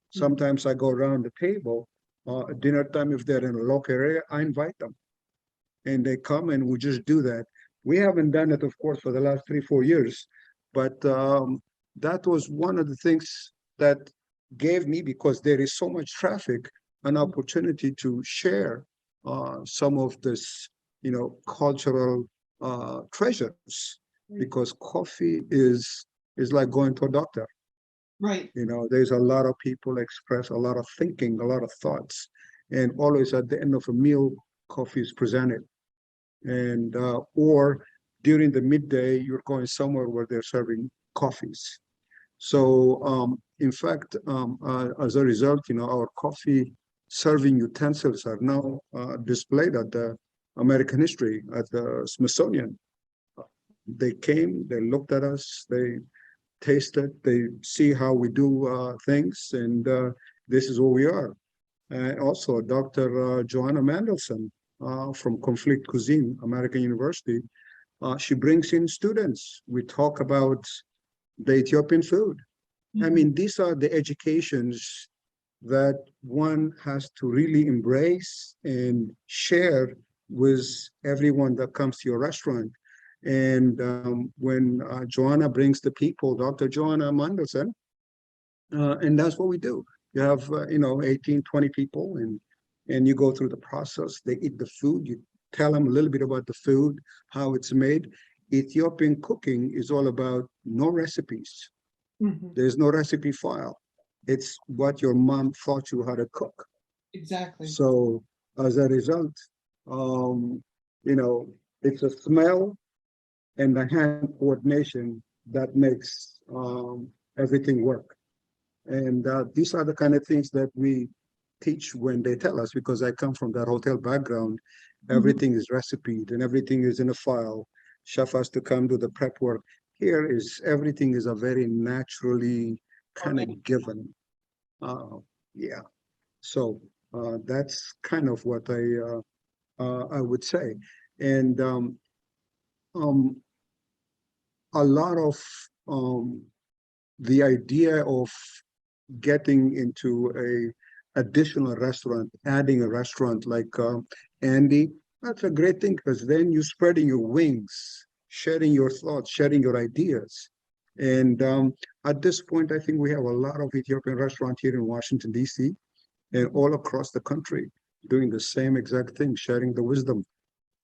S6: Sometimes I go around the table, dinner time, if they're in a local area, I invite them. And they come and we just do that. We haven't done it, of course, for the last 3-4 years, but that was one of the things that gave me, because there is so much traffic, an opportunity to share some of this, cultural treasures, because coffee is like going to a doctor.
S3: Right.
S6: There's a lot of people express a lot of thinking, a lot of thoughts, and always at the end of a meal, coffee is presented. And or during the midday, you're going somewhere where they're serving coffees. So in fact, as a result, our coffee serving utensils are now displayed at the American History at the Smithsonian. They came, they looked at us, they tasted, they see how we do things, and this is who we are. And also Dr. Joanna Mandelson from Conflict Cuisine, American University, she brings in students. We talk about the Ethiopian food. I mean, these are the educations that one has to really embrace and share with everyone that comes to your restaurant. And when Joanna brings the people, Dr. Joanna Mandelson, and that's what we do. You have, 18, 20 people, and you go through the process. They eat the food. You tell them a little bit about the food, how it's made. Ethiopian cooking is all about no recipes. There's no recipe file. It's what your mom taught you how to cook.
S3: Exactly.
S6: So as a result, it's a smell and the hand coordination that makes everything work. And these are the kind of things that we teach when they tell us, because I come from that hotel background. Everything is recipeed and everything is in a file. Chef has to come do the prep work. Here is everything is a very naturally kind of given. Yeah. So that's kind of what I would say. And a lot of the idea of getting into a additional restaurant, adding a restaurant like Andy, that's a great thing, because then you're spreading your wings, sharing your thoughts, sharing your ideas. And at this point, I think we have a lot of Ethiopian restaurants here in Washington, D.C. and all across the country doing the same exact thing, sharing the wisdom.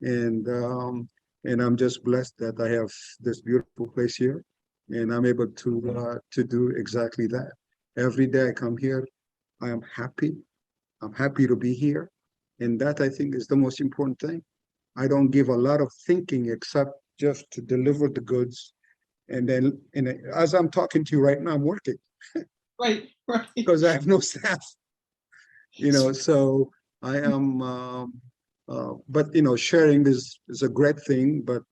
S6: And I'm just blessed that I have this beautiful place here, and I'm able to do exactly that. Every day I come here, I am happy. I'm happy to be here. And that, I think, is the most important thing. I don't give a lot of thinking except just to deliver the goods. And then as I'm talking to you right now, I'm working.
S3: Right.
S6: Because I have no staff. So I am, but, sharing is a great thing, but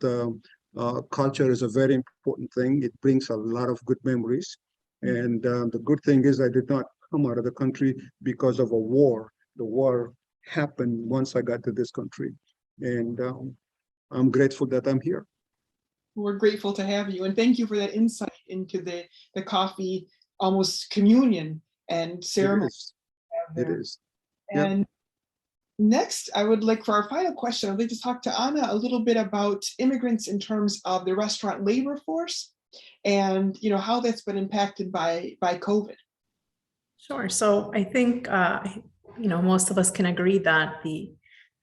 S6: culture is a very important thing. It brings a lot of good memories. And the good thing is I did not come out of the country because of a war. The war happened once I got to this country. And I'm grateful that I'm here.
S3: We're grateful to have you. And thank you for that insight into the coffee, almost communion and ceremony.
S6: It is.
S3: And next, I would like, for our final question, I'd like to talk to Anna a little bit about immigrants in terms of the restaurant labor force and how that's been impacted by COVID. Sure.
S4: So I think most of us can agree that the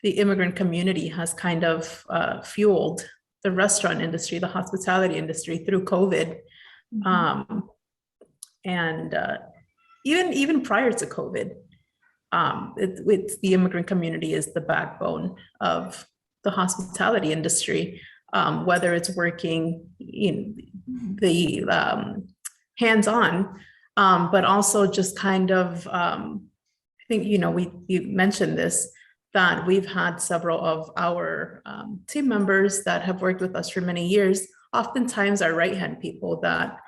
S4: immigrant community has kind of fueled the restaurant industry, the hospitality industry through COVID, and even prior to COVID. The immigrant community is the backbone of the hospitality industry. whether it's working in the hands-on, but also just kind of, I think, you mentioned this, that we've had several of our team members that have worked with us for many years, oftentimes are right-hand people that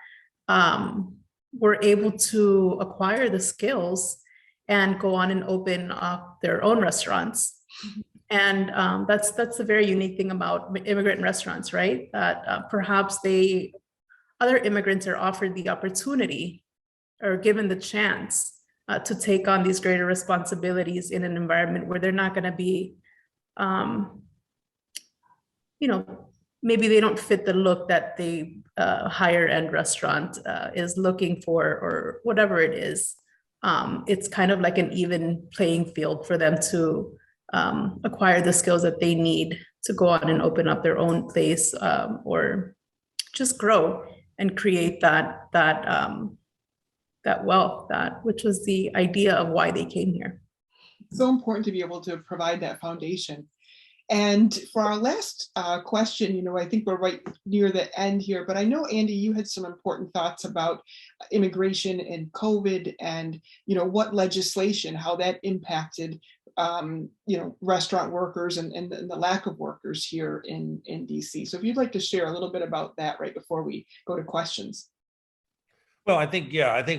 S4: were able to acquire the skills and go on and open up their own restaurants. And that's a very unique thing about immigrant restaurants, right? That perhaps other immigrants are offered the opportunity or given the chance to take on these greater responsibilities in an environment where they're not going to be, maybe they don't fit the look that the higher end restaurant is looking for, or whatever it is. It's kind of like an even playing field for them to acquire the skills that they need to go on and open up their own place, or just grow and create that wealth, which was the idea of why they came here.
S3: So important to be able to provide that foundation. And for our last question, I think we're right near the end here, but I know, Andy, you had some important thoughts about immigration and COVID and, what legislation, how that impacted, restaurant workers and the lack of workers here in DC. So if you'd like to share a little bit about that right before we go to questions.
S5: Well, I think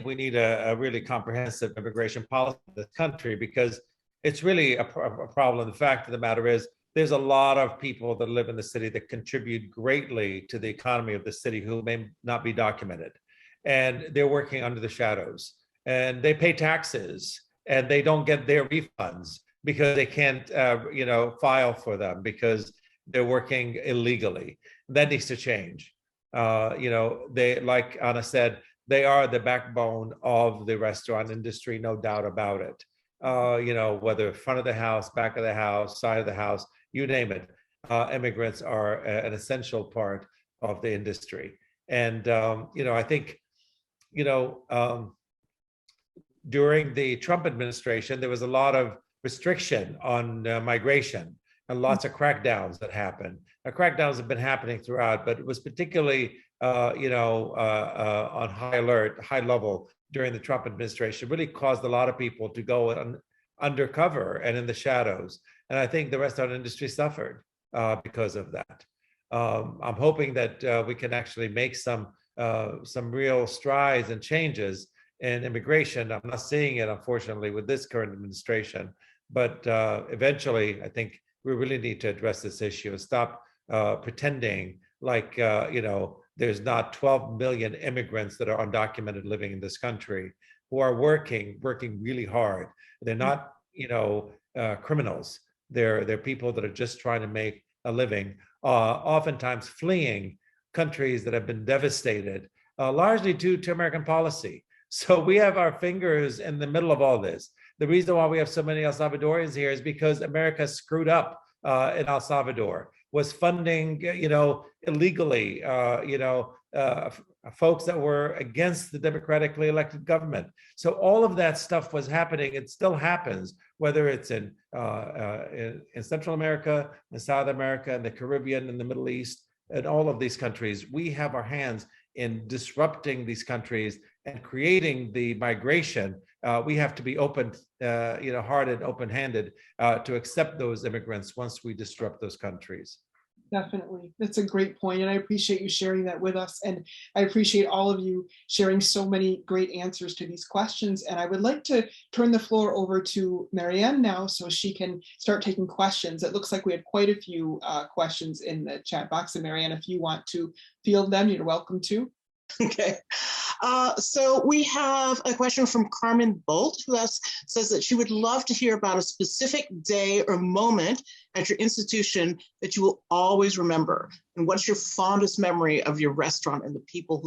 S5: we need a really comprehensive immigration policy in this country, because it's really a problem. The fact of the matter is, there's a lot of people that live in the city that contribute greatly to the economy of the city who may not be documented. And they're working under the shadows. And they pay taxes and they don't get their refunds because they can't, file for them because they're working illegally. That needs to change. They, like Anna said, they are the backbone of the restaurant industry, no doubt about it. Whether front of the house, back of the house, side of the house, you name it, immigrants are an essential part of the industry. And, I think, during the Trump administration, there was a lot of restriction on migration and lots of crackdowns that happened. Now, crackdowns have been happening throughout, but it was particularly, on high alert, high level during the Trump administration. Really caused a lot of people to go undercover and in the shadows. And I think the restaurant industry suffered because of that. I'm hoping that we can actually make some real strides and changes in immigration. I'm not seeing it, unfortunately, with this current administration. But eventually, I think we really need to address this issue and stop pretending like, there's not 12 million immigrants that are undocumented living in this country who are working really hard. They're not, criminals. They're people that are just trying to make a living, oftentimes fleeing countries that have been devastated, largely due to American policy. So we have our fingers in the middle of all this. The reason why we have so many El Salvadorians here is because America screwed up in El Salvador, was funding, illegally, folks that were against the democratically elected government. So all of that stuff was happening. It still happens, whether it's in Central America, in South America, in the Caribbean, in the Middle East, and all of these countries. We have our hands in disrupting these countries and creating the migration. We have to be hearted, open-handed to accept those immigrants once we disrupt those countries.
S3: Definitely. That's a great point. And I appreciate you sharing that with us. And I appreciate all of you sharing so many great answers to these questions. And I would like to turn the floor over to Marianne now so she can start taking questions. It looks like we have quite a few questions in the chat box. And Marianne, if you want to field them, you're welcome to.
S2: Okay. So we have a question from Carmen Bolt, who says that she would love to hear about a specific day or moment at your institution that you will always remember. And what's your fondest memory of your restaurant and the people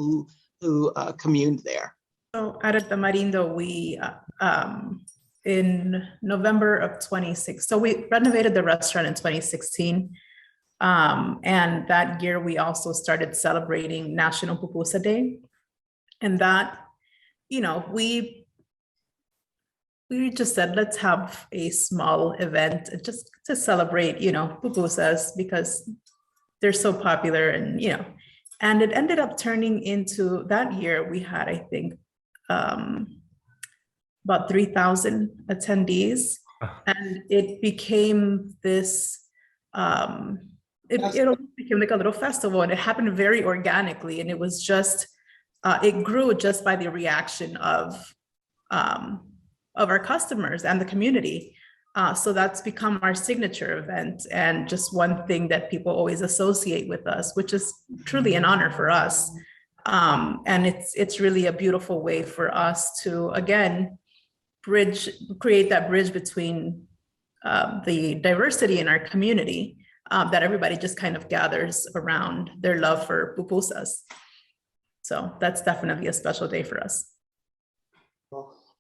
S2: who communed there?
S4: So at Tamarindo, we, in November of 2016, so we renovated the restaurant in 2016. And that year we also started celebrating National Pupusa Day. And that, we just said, let's have a small event just to celebrate, pupusas, because they're so popular, and and it ended up turning into, that year we had, I think, about 3,000 attendees, and it became this, it almost became like a little festival, and it happened very organically, and it was just, it grew just by the reaction of our customers and the community. So that's become our signature event, and just one thing that people always associate with us, which is truly an honor for us. And it's really a beautiful way for us to, again, create that bridge between the diversity in our community, that everybody just kind of gathers around their love for pupusas. So that's definitely a special day for us.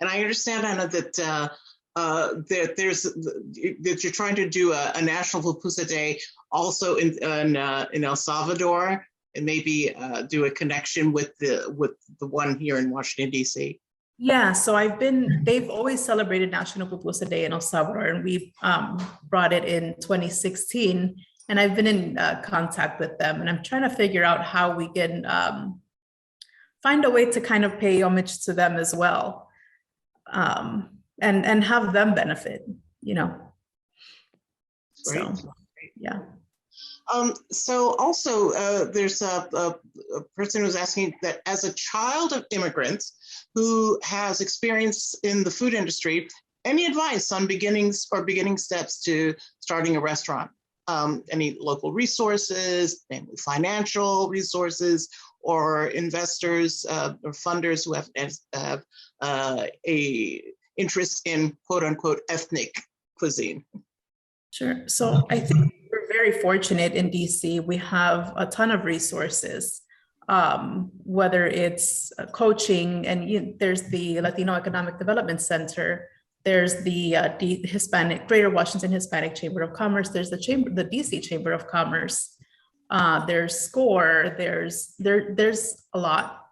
S2: And I understand, Anna, that that you're trying to do a national Pupusa Day also in El Salvador, and maybe do a connection with the one here in Washington, D.C.
S4: Yeah, so they've always celebrated National Pupusa Day in El Salvador, and we brought it in 2016, and I've been in contact with them, and I'm trying to figure out how we can find a way to kind of pay homage to them as well, and have them benefit, So, yeah.
S2: So also there's a person who's asking that, as a child of immigrants who has experience in the food industry, any advice on beginning steps to starting a restaurant? Any local resources, namely financial resources, or investors or funders who have a interest in quote unquote ethnic cuisine?
S4: Sure. So I think we're very fortunate in DC. We have a ton of resources, whether it's coaching, and there's the Latino Economic Development Center, there's the Greater Washington Hispanic Chamber of Commerce, there's the DC Chamber of Commerce, there's SCORE, there's a lot.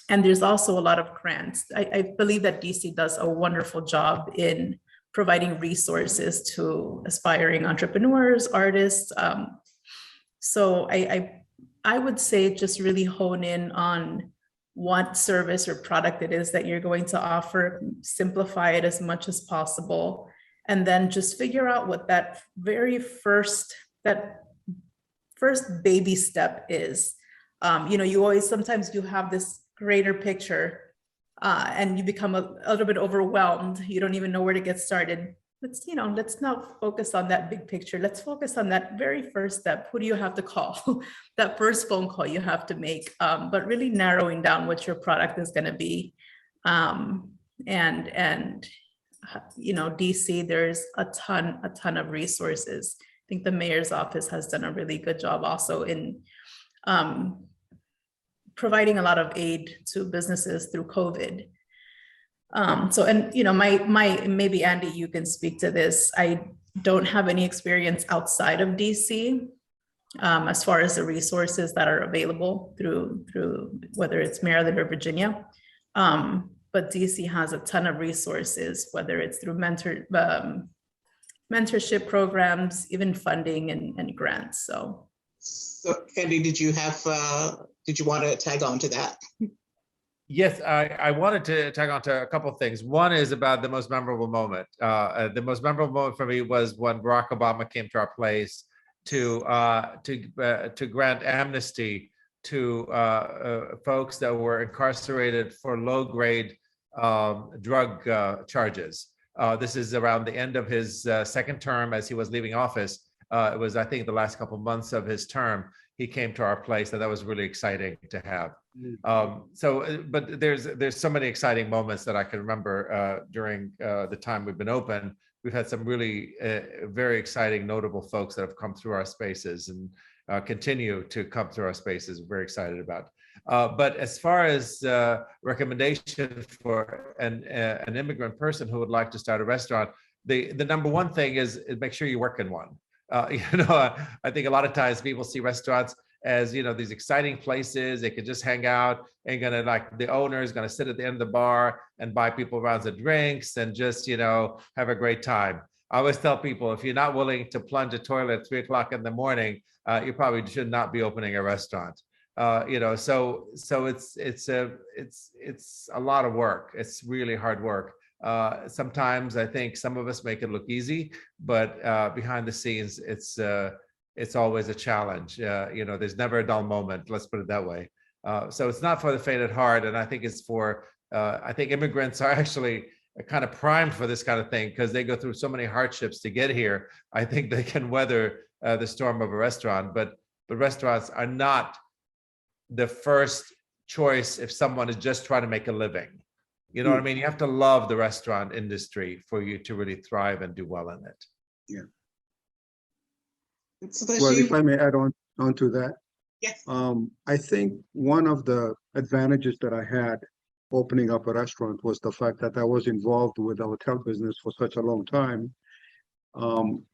S4: And there's also a lot of grants. I believe that DC does a wonderful job in providing resources to aspiring entrepreneurs, artists. So I would say just really hone in on what service or product it is that you're going to offer, simplify it as much as possible, and then just figure out what that first baby step is. You always, sometimes you have this greater picture, and you become a little bit overwhelmed. You don't even know where to get started. Let's not focus on that big picture. Let's focus on that very first step. Who do you have to call? That first phone call you have to make, but really narrowing down what your product is going to be. DC, there's a ton of resources. I think the mayor's office has done a really good job also in providing a lot of aid to businesses through COVID. Maybe Andy, you can speak to this. I don't have any experience outside of DC as far as the resources that are available through whether it's Maryland or Virginia. But DC has a ton of resources, whether it's through mentorship programs, even funding and grants. So
S2: Andy, did you want to tag on to that?
S5: Yes, I wanted to tag on to a couple of things. One is about the most memorable moment. The most memorable moment for me was when Barack Obama came to our place to grant amnesty to folks that were incarcerated for low-grade drug charges. This is around the end of his second term as he was leaving office. It was, I think, the last couple of months of his term. He came to our place, and that was really exciting to have. But there's so many exciting moments that I can remember during the time we've been open. We've had some really very exciting, notable folks that have come through our spaces and continue to come through our spaces. We're very excited about. But as far as recommendation for an immigrant person who would like to start a restaurant, the number one thing is make sure you work in one. I think a lot of times people see restaurants as, these exciting places. They could just hang out and the owner is going to sit at the end of the bar and buy people rounds of drinks and just, have a great time. I always tell people, if you're not willing to plunge a toilet at 3 o'clock in the morning, you probably should not be opening a restaurant. So it's a lot of work. It's really hard work. Sometimes I think some of us make it look easy, but behind the scenes, it's always a challenge. There's never a dull moment. Let's put it that way. So it's not for the faint at heart, and I think it's for. I think immigrants are actually kind of primed for this kind of thing because they go through so many hardships to get here. I think they can weather the storm of a restaurant, but restaurants are not the first choice if someone is just trying to make a living. You know what I mean? You have to love the restaurant industry for you to really thrive and do well in it.
S6: Yeah.
S2: So
S6: Well, if I may add on to that,
S2: yes.
S6: I think one of the advantages that I had opening up a restaurant was the fact that I was involved with the hotel business for such a long time.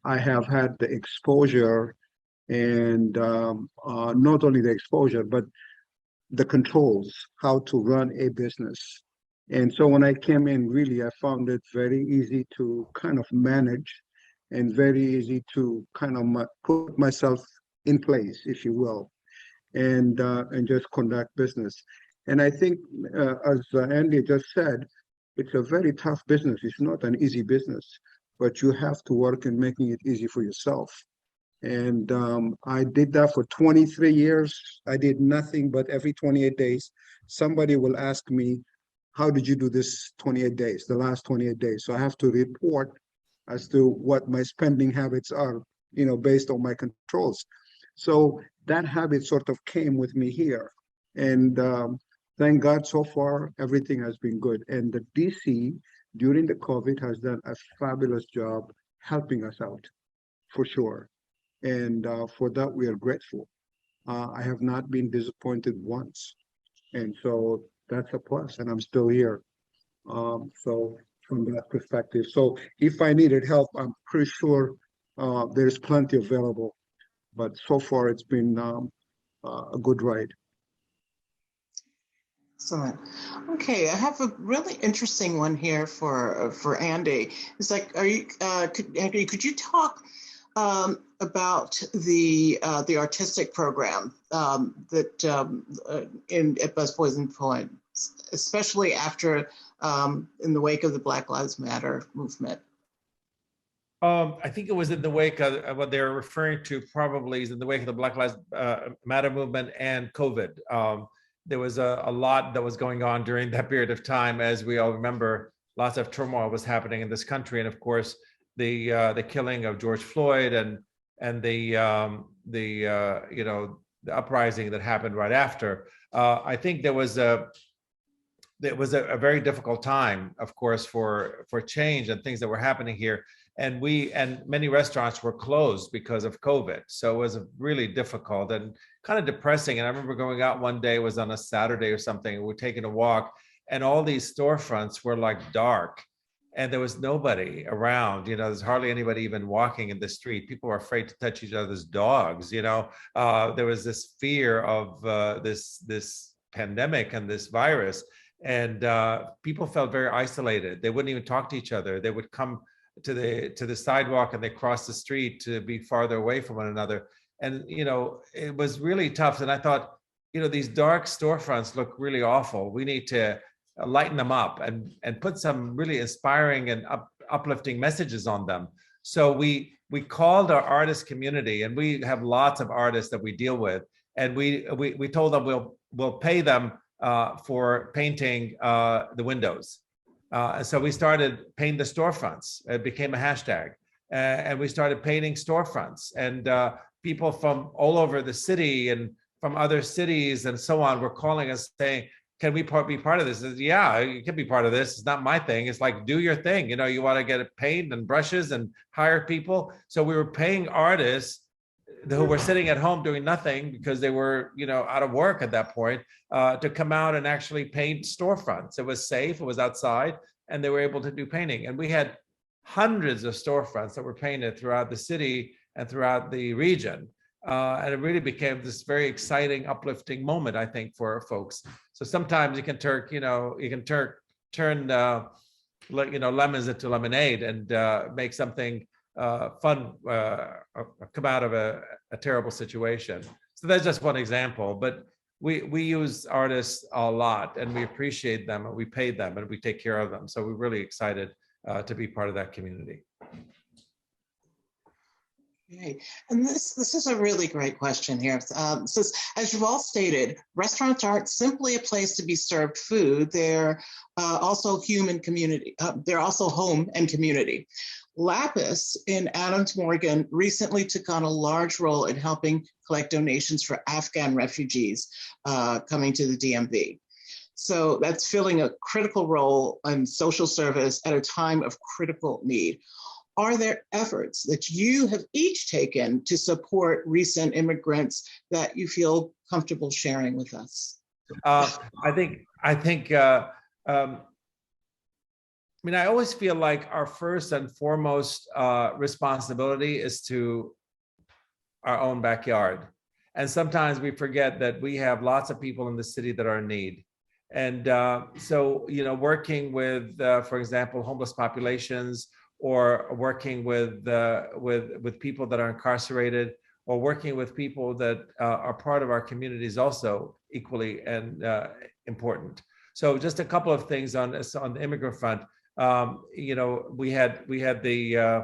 S6: I have had the exposure and not only the exposure, but the controls, how to run a business. And so when I came in, really, I found it very easy to kind of manage and very easy to kind of put myself in place, if you will, and just conduct business. And I think, as Andy just said, it's a very tough business. It's not an easy business, but you have to work in making it easy for yourself. And I did that for 23 years. I did nothing but every 28 days, somebody will ask me, how did you do this 28 days, the last 28 days? So I have to report as to what my spending habits are, based on my controls. So that habit sort of came with me here. And thank God so far, everything has been good. And the DC during the COVID has done a fabulous job helping us out, for sure. And for that, we are grateful. I have not been disappointed once. And so that's a plus, and I'm still here. So from that perspective, so if I needed help, I'm pretty sure there's plenty available. But so far, it's been a good ride.
S2: Excellent. Okay, I have a really interesting one here for Andy. It's like, Andy, could you talk about the artistic program that at Busboys and Poets, especially after in the wake of the Black Lives Matter movement?
S5: I think it was in the wake of what they're referring to, probably is in the wake of the Black Lives Matter movement and COVID. There was a lot that was going on during that period of time. As we all remember, lots of turmoil was happening in this country, and of course, the killing of George Floyd and the uprising that happened right after. I think there was a very difficult time, of course, for change and things that were happening here. And many restaurants were closed because of COVID. So it was really difficult and kind of depressing. And I remember going out one day, it was on a Saturday or something, and we're taking a walk, and all these storefronts were like dark. And there was nobody around, there's hardly anybody even walking in the street. People were afraid to touch each other's dogs, there was this fear of this pandemic and this virus. And people felt very isolated. They wouldn't even talk to each other. They would come to the sidewalk and they cross the street to be farther away from one another. And, it was really tough. And I thought, these dark storefronts look really awful. We need to lighten them up and put some really inspiring and uplifting messages on them. So we called our artist community, and we have lots of artists that we deal with, and we told them we'll pay them for painting the windows. And so we started painting the storefronts. It became a hashtag, and we started painting storefronts, and people from all over the city and from other cities and so on were calling us saying, can we be part of this? Yeah, you can be part of this. It's not my thing. It's like, do your thing. You want to get it paint and brushes and hire people. So we were paying artists who were sitting at home doing nothing because they were, out of work at that point, to come out and actually paint storefronts. It was safe. It was outside, and they were able to do painting. And we had hundreds of storefronts that were painted throughout the city and throughout the region. And it really became this very exciting, uplifting moment, I think, for folks. So sometimes you can turn lemons into lemonade and make something fun come out of a terrible situation. So that's just one example, but we use artists a lot, and we appreciate them, and we pay them, and we take care of them. So we're really excited to be part of that community.
S2: Great. And this is a really great question here. Says, as you've all stated, restaurants aren't simply a place to be served food. They're also human community. They're also home and community. Lapis in Adams Morgan recently took on a large role in helping collect donations for Afghan refugees coming to the DMV. So that's filling a critical role in social service at a time of critical need. Are there efforts that you have each taken to support recent immigrants that you feel comfortable sharing with us?
S5: I always feel like our first and foremost responsibility is to our own backyard. And sometimes we forget that we have lots of people in the city that are in need. And so, working with, for example, homeless populations, or working with people that are incarcerated, or working with people that are part of our community is also equally and important. So just a couple of things on the immigrant front. We had the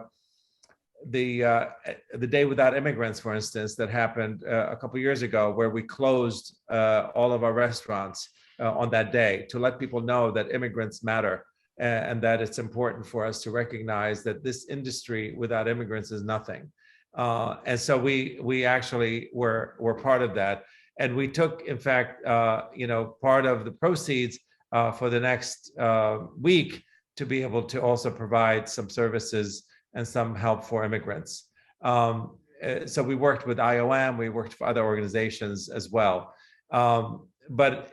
S5: Day Without Immigrants, for instance, that happened a couple of years ago, where we closed all of our restaurants on that day to let people know that immigrants matter, and that it's important for us to recognize that this industry without immigrants is nothing. And so we actually were part of that. And we took, in fact, part of the proceeds for the next week to be able to also provide some services and some help for immigrants. So we worked with IOM, we worked for other organizations as well. But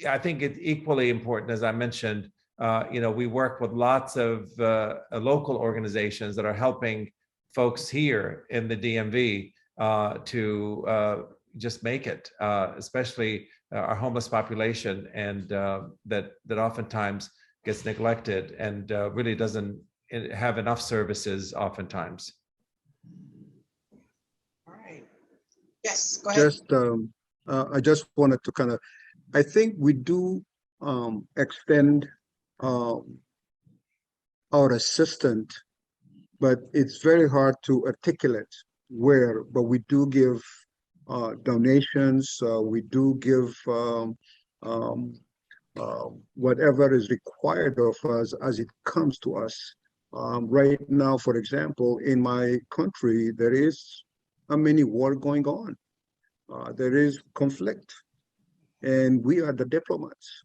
S5: I think it's equally important, as I mentioned, we work with lots of local organizations that are helping folks here in the DMV to just make it, especially our homeless population, and that oftentimes gets neglected and really doesn't have enough services oftentimes.
S2: All right. Yes, go ahead.
S6: I just wanted to I think we do extend our assistance, but it's very hard to articulate where, but we do give donations, we do give whatever is required of us as it comes to us. Right now, for example, in my country, there is a mini war going on. There is conflict, and we are the diplomats.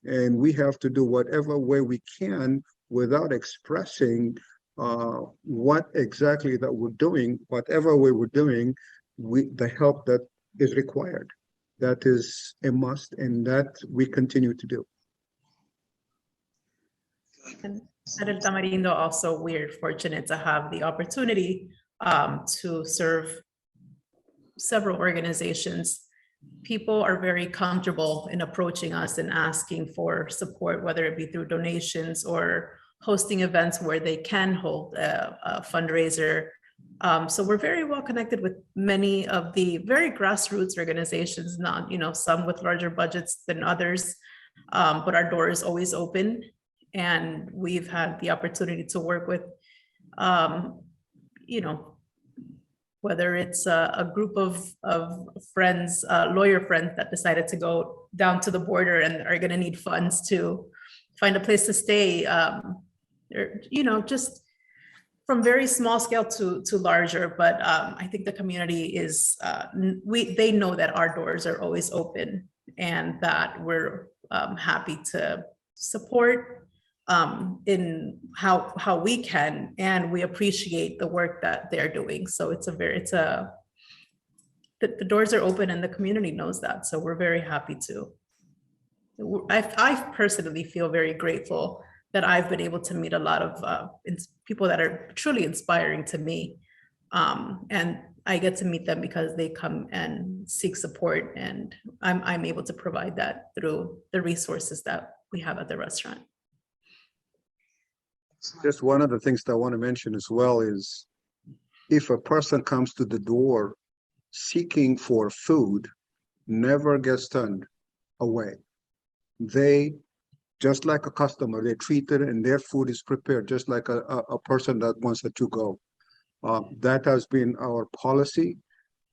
S6: And we have to do whatever way we can without expressing what exactly that we're doing, whatever way we're doing, the help that is required. That is a must, and that we continue to do.
S4: And at El Tamarindo also, we're fortunate to have the opportunity to serve several organizations. People are very comfortable in approaching us and asking for support, whether it be through donations or hosting events where they can hold a fundraiser. So we're very well connected with many of the very grassroots organizations, not, some with larger budgets than others, but our door is always open. And we've had the opportunity to work with, whether it's a group of friends, lawyer friends that decided to go down to the border and are going to need funds to find a place to stay, just from very small scale to larger. But I think the community is, they know that our doors are always open and that we're happy to support in how we can, and we appreciate the work that they're doing. So the doors are open and the community knows that. So we're very happy to. I personally feel very grateful that I've been able to meet a lot of people that are truly inspiring to me. And I get to meet them because they come and seek support, and I'm able to provide that through the resources that we have at the restaurant.
S6: Just one of the things that I want to mention as well is if a person comes to the door seeking for food, never gets turned away. They, just like a customer, they're treated and their food is prepared just like a person that wants it to go. That has been our policy.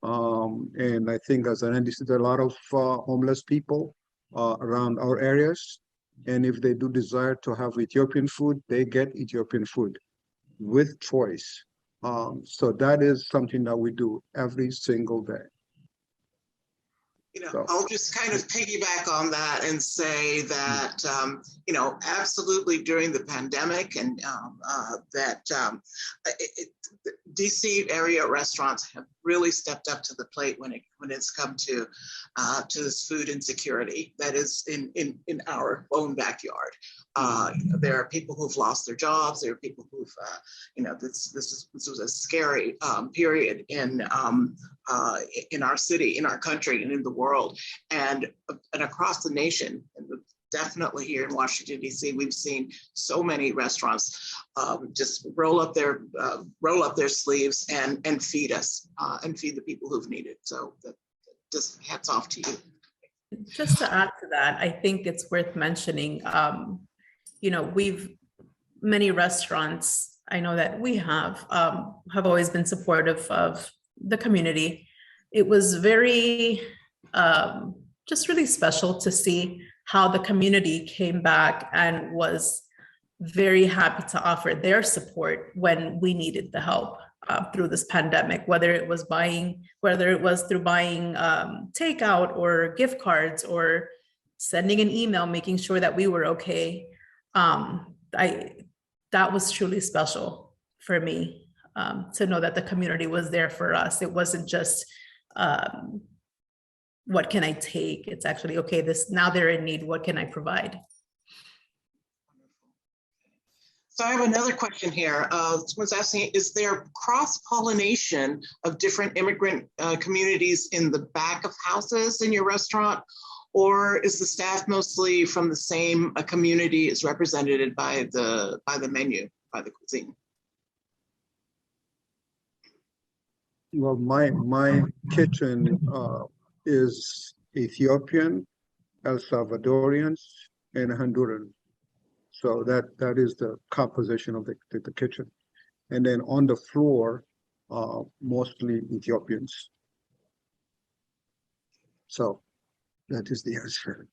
S6: And I think, as Andy said, there are a lot of homeless people around our areas. And if they do desire to have Ethiopian food, they get Ethiopian food with choice. So that is something that we do every single day.
S2: I'll just kind of piggyback on that and say that, absolutely during the pandemic and DC area restaurants have really stepped up to the plate when it's come to this food insecurity that is in our own backyard. There are people who've lost their jobs. There are people who've, this was a scary period in our city, in our country, and in the world, and across the nation. And definitely here in Washington, D.C., we've seen so many restaurants just roll up their sleeves and feed us and feed the people who've needed. So just hats off to you.
S4: Just to add to that, I think it's worth mentioning, many restaurants, I know that we have always been supportive of the community. It was very, just really special to see how the community came back and was very happy to offer their support when we needed the help through this pandemic, whether it was through buying takeout or gift cards or sending an email, making sure that we were okay. That was truly special for me, to know that the community was there for us. It wasn't just, what can I take? It's actually, okay, now they're in need, what can I provide?
S2: So I have another question here. Someone's asking, is there cross-pollination of different immigrant communities in the back of houses in your restaurant? Or is the staff mostly from the same community as represented by the menu, by the cuisine?
S6: Well, my kitchen is Ethiopian, El Salvadorians, and Honduran. So that is the composition of the kitchen. And then on the floor, mostly Ethiopians. So that is the answer.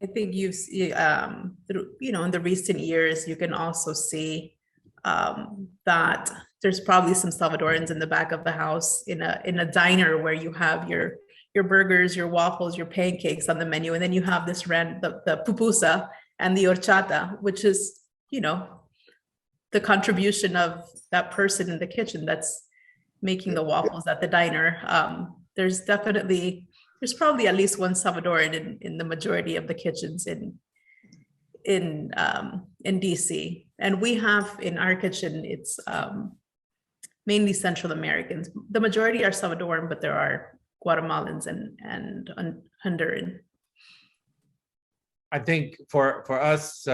S4: I think you've, in the recent years, you can also see that there's probably some Salvadorans in the back of the house in a diner where you have your burgers, your waffles, your pancakes on the menu, and then you have this the pupusa and the horchata, which is, the contribution of that person in the kitchen that's making the waffles at the diner. There's probably at least one Salvadoran in the majority of the kitchens in DC. And we have in our kitchen, it's mainly Central Americans. The majority are Salvadoran, but there are Guatemalans and Honduran.
S5: I think for us,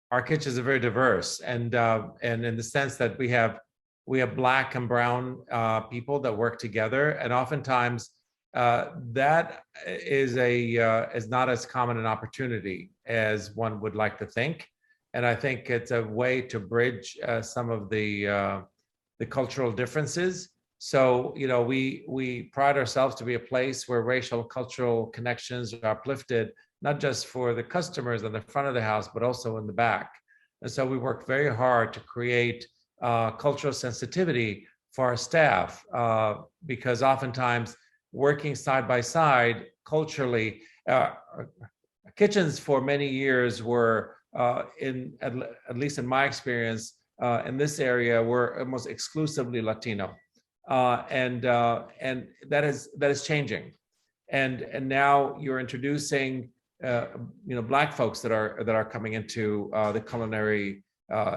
S5: our kitchens are very diverse, and in the sense that we have Black and brown people that work together, and oftentimes that is not as common an opportunity as one would like to think. And I think it's a way to bridge some of the cultural differences. So, we pride ourselves to be a place where racial, cultural connections are uplifted, not just for the customers in the front of the house, but also in the back. And so we work very hard to create cultural sensitivity for our staff, because oftentimes working side by side culturally, kitchens for many years were, at least in my experience, in this area, were almost exclusively Latino. And that is changing. And now you're introducing Black folks that are coming into the culinary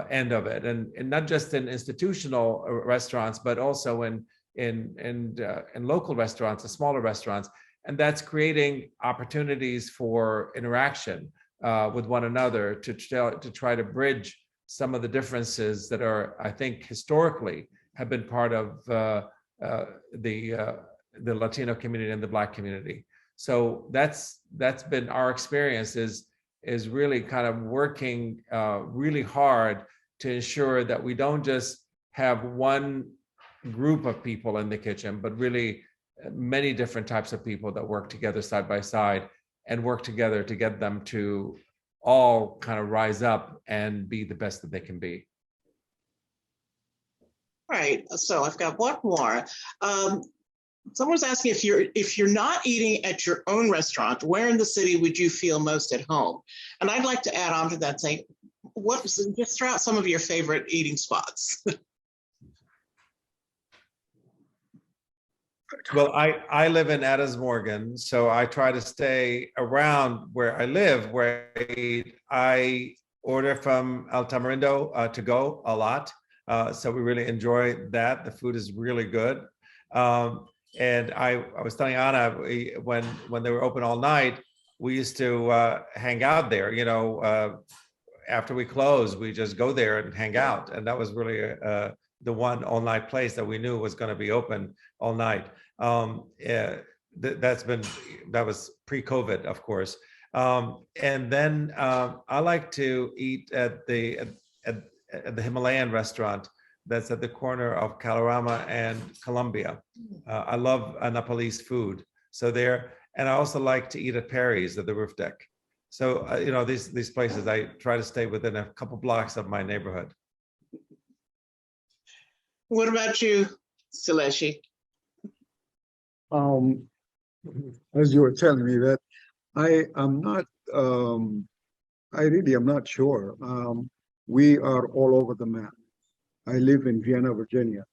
S5: end of it, and not just in institutional restaurants, but also in local restaurants, the smaller restaurants, and that's creating opportunities for interaction with one another to try to bridge some of the differences that are, I think, historically have been part of the Latino community and the Black community. So that's been our experience, is really kind of working really hard to ensure that we don't just have one group of people in the kitchen, but really many different types of people that work together side by side and work together to get them to all kind of rise up and be the best that they can be.
S2: Right. So I've got one more. Someone's asking if you're not eating at your own restaurant, where in the city would you feel most at home? And I'd like to add on to that, say, just throw out some of your favorite eating spots.
S5: Well, I live in Addis Morgan, so I try to stay around where I live, where I order from El Tamarindo to go a lot. So we really enjoy that. The food is really good. And I was telling Anna, when they were open all night, we used to hang out there. You know, after we closed, we just go there and hang out. And that was really the one all-night place that we knew was going to be open all night. That was pre-COVID, of course. And then I like to eat at the Himalayan restaurant that's at the corner of Calorama and Columbia. I love Nepalese food. So there, and I also like to eat at Perry's at the roof deck. So, you know, these places, I try to stay within a couple blocks of my neighborhood.
S2: What about you, Sileshi?
S6: As you were telling me that, I really am not sure. We are all over the map. I live in Vienna, Virginia.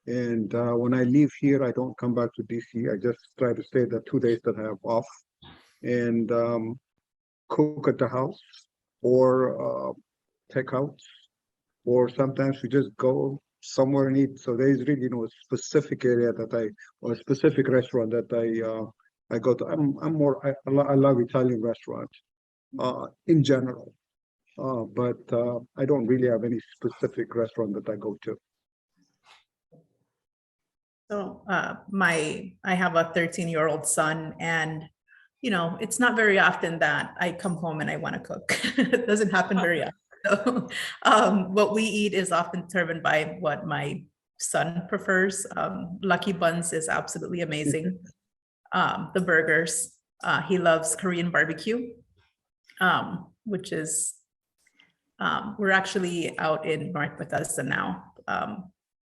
S6: And when I leave here, I don't come back to DC. I just try to stay the 2 days that I have off and cook at the house or take out, or sometimes we just go somewhere and eat. So there is really no specific area or a specific restaurant that I go to. I love Italian restaurants in general. But I don't really have any specific restaurant that I go to.
S4: So I have a 13-year-old son, and you know, it's not very often that I come home and I want to cook. It doesn't happen very often. So, what we eat is often determined by what my son prefers. Lucky Buns is absolutely amazing. The burgers. He loves Korean barbecue, which is we're actually out in North Bethesda now,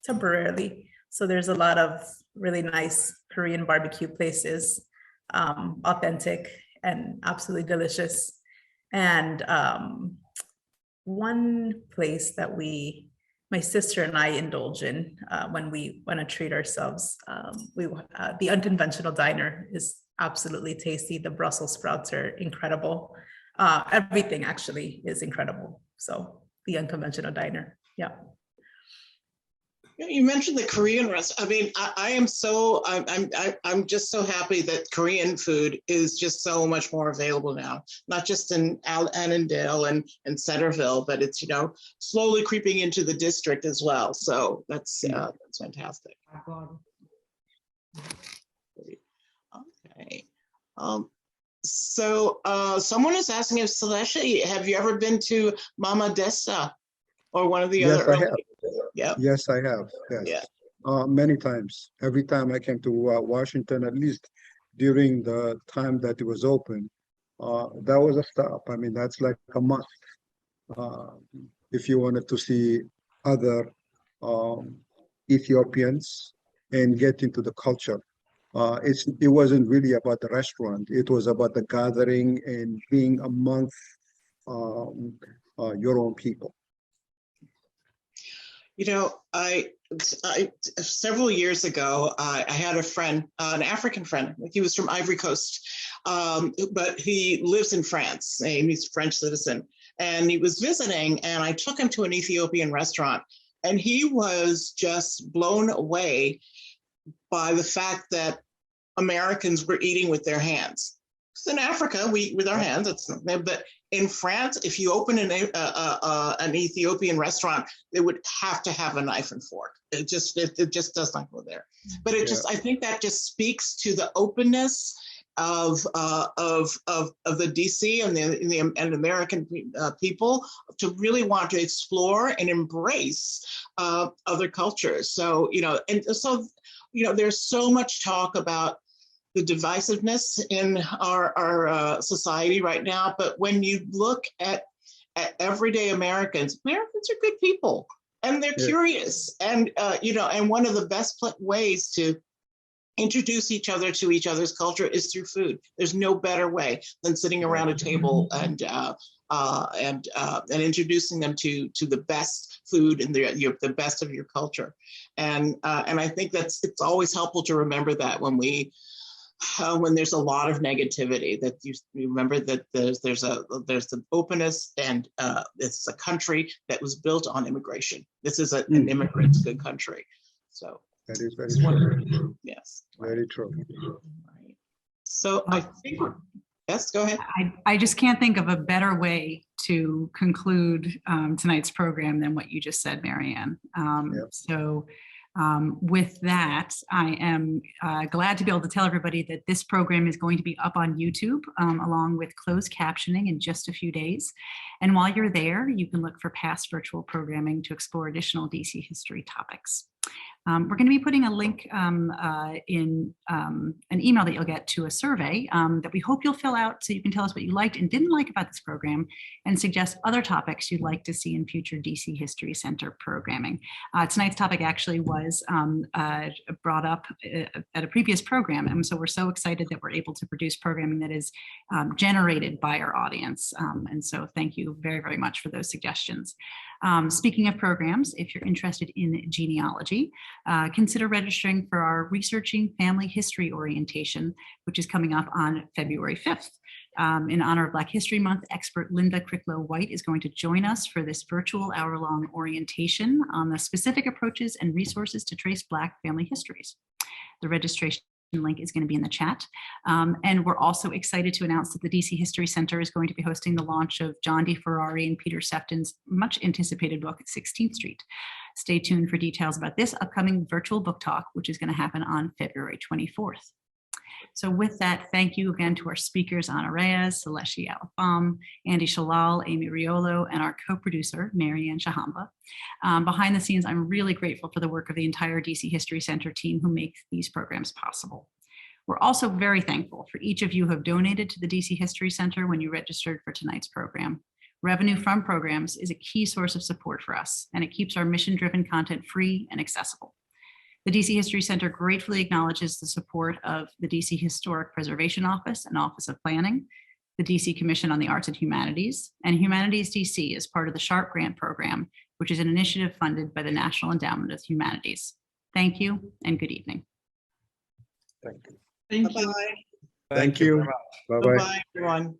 S4: temporarily. So there's a lot of really nice Korean barbecue places, authentic and absolutely delicious. And one place that my sister and I indulge in when we want to treat ourselves, the Unconventional Diner is absolutely tasty. The Brussels sprouts are incredible. Everything actually is incredible. So the Unconventional Diner, yeah.
S2: You mentioned the Korean restaurant. I mean, I'm just so happy that Korean food is just so much more available now, not just in Annandale and Centerville, but it's, you know, slowly creeping into the district as well. So that's fantastic. Okay. So someone is asking if Sileshi, have you ever been to Mama Desta or one of the other?
S6: Yes, I have.
S2: Yeah.
S6: Yes, I have. Yes. Yeah. Many times. Every time I came to Washington, at least during the time that it was open, that was a stop. I mean, that's like a must. If you wanted to see other Ethiopians and get into the culture. It wasn't really about the restaurant. It was about the gathering and being amongst your own people.
S2: You know, I several years ago, I had a friend, an African friend. He was from Ivory Coast, but he lives in France. He's a French citizen, and he was visiting. And I took him to an Ethiopian restaurant, and he was just blown away by the fact that Americans were eating with their hands. in Africa, we with our hands. But in France, if you open an Ethiopian restaurant, they would have to have a knife and fork. It just does not go there. But I think that just speaks to the openness of the DC and the American people to really want to explore and embrace other cultures. So there's so much talk about the divisiveness in our society right now, but when you look at everyday Americans are good people, and they're curious, and and one of the best ways to introduce each other to each other's culture is through food. There's no better way than sitting around a table and introducing them to the best food and the best of your culture. And I think it's always helpful to remember that when there's a lot of negativity, that you remember that there's the openness, and it's a country that was built on immigration. This is an immigrant's good country. So
S6: that is very true.
S2: Yes,
S6: very true.
S2: Right. So I think yes, go ahead.
S1: I just can't think of a better way to conclude tonight's program than what you just said, Marianne. So with that, I am glad to be able to tell everybody that this program is going to be up on YouTube along with closed captioning in just a few days. And while you're there, you can look for past virtual programming to explore additional DC history topics. We're going to be putting a link in an email that you'll get to a survey that we hope you'll fill out so you can tell us what you liked and didn't like about this program and suggest other topics you'd like to see in future DC History Center programming. Tonight's topic actually was brought up at a previous program, and so we're so excited that we're able to produce programming that is generated by our audience. And so thank you very, very much for those suggestions. Speaking of programs, if you're interested in genealogy, consider registering for our Researching Family History orientation, which is coming up on February 5th. In honor of Black History Month, expert Linda Cricklow-White is going to join us for this virtual hour-long orientation on the specific approaches and resources to trace Black family histories. The registration link is going to be in the chat. And we're also excited to announce that the DC History Center is going to be hosting the launch of John D. Ferrari and Peter Sefton's much anticipated book, 16th Street. Stay tuned for details about this upcoming virtual book talk, which is going to happen on February 24th. So with that, thank you again to our speakers, Ana Reyes, Sileshi Alifom, Andy Shallal, Amy Riolo, and our co-producer, Marianne Tshihamba. Behind the scenes, I'm really grateful for the work of the entire DC History Center team who make these programs possible. We're also very thankful for each of you who have donated to the DC History Center when you registered for tonight's program. Revenue from programs is a key source of support for us, and it keeps our mission-driven content free and accessible. The DC History Center gratefully acknowledges the support of the DC Historic Preservation Office and Office of Planning, the DC Commission on the Arts and Humanities, and Humanities DC is part of the SHARP Grant Program, which is an initiative funded by the National Endowment of Humanities. Thank you and good evening.
S5: Thank you.
S3: Thank you.
S2: Bye-bye.
S6: Thank you.
S5: very much.
S6: Bye-bye.
S2: Bye-bye, everyone.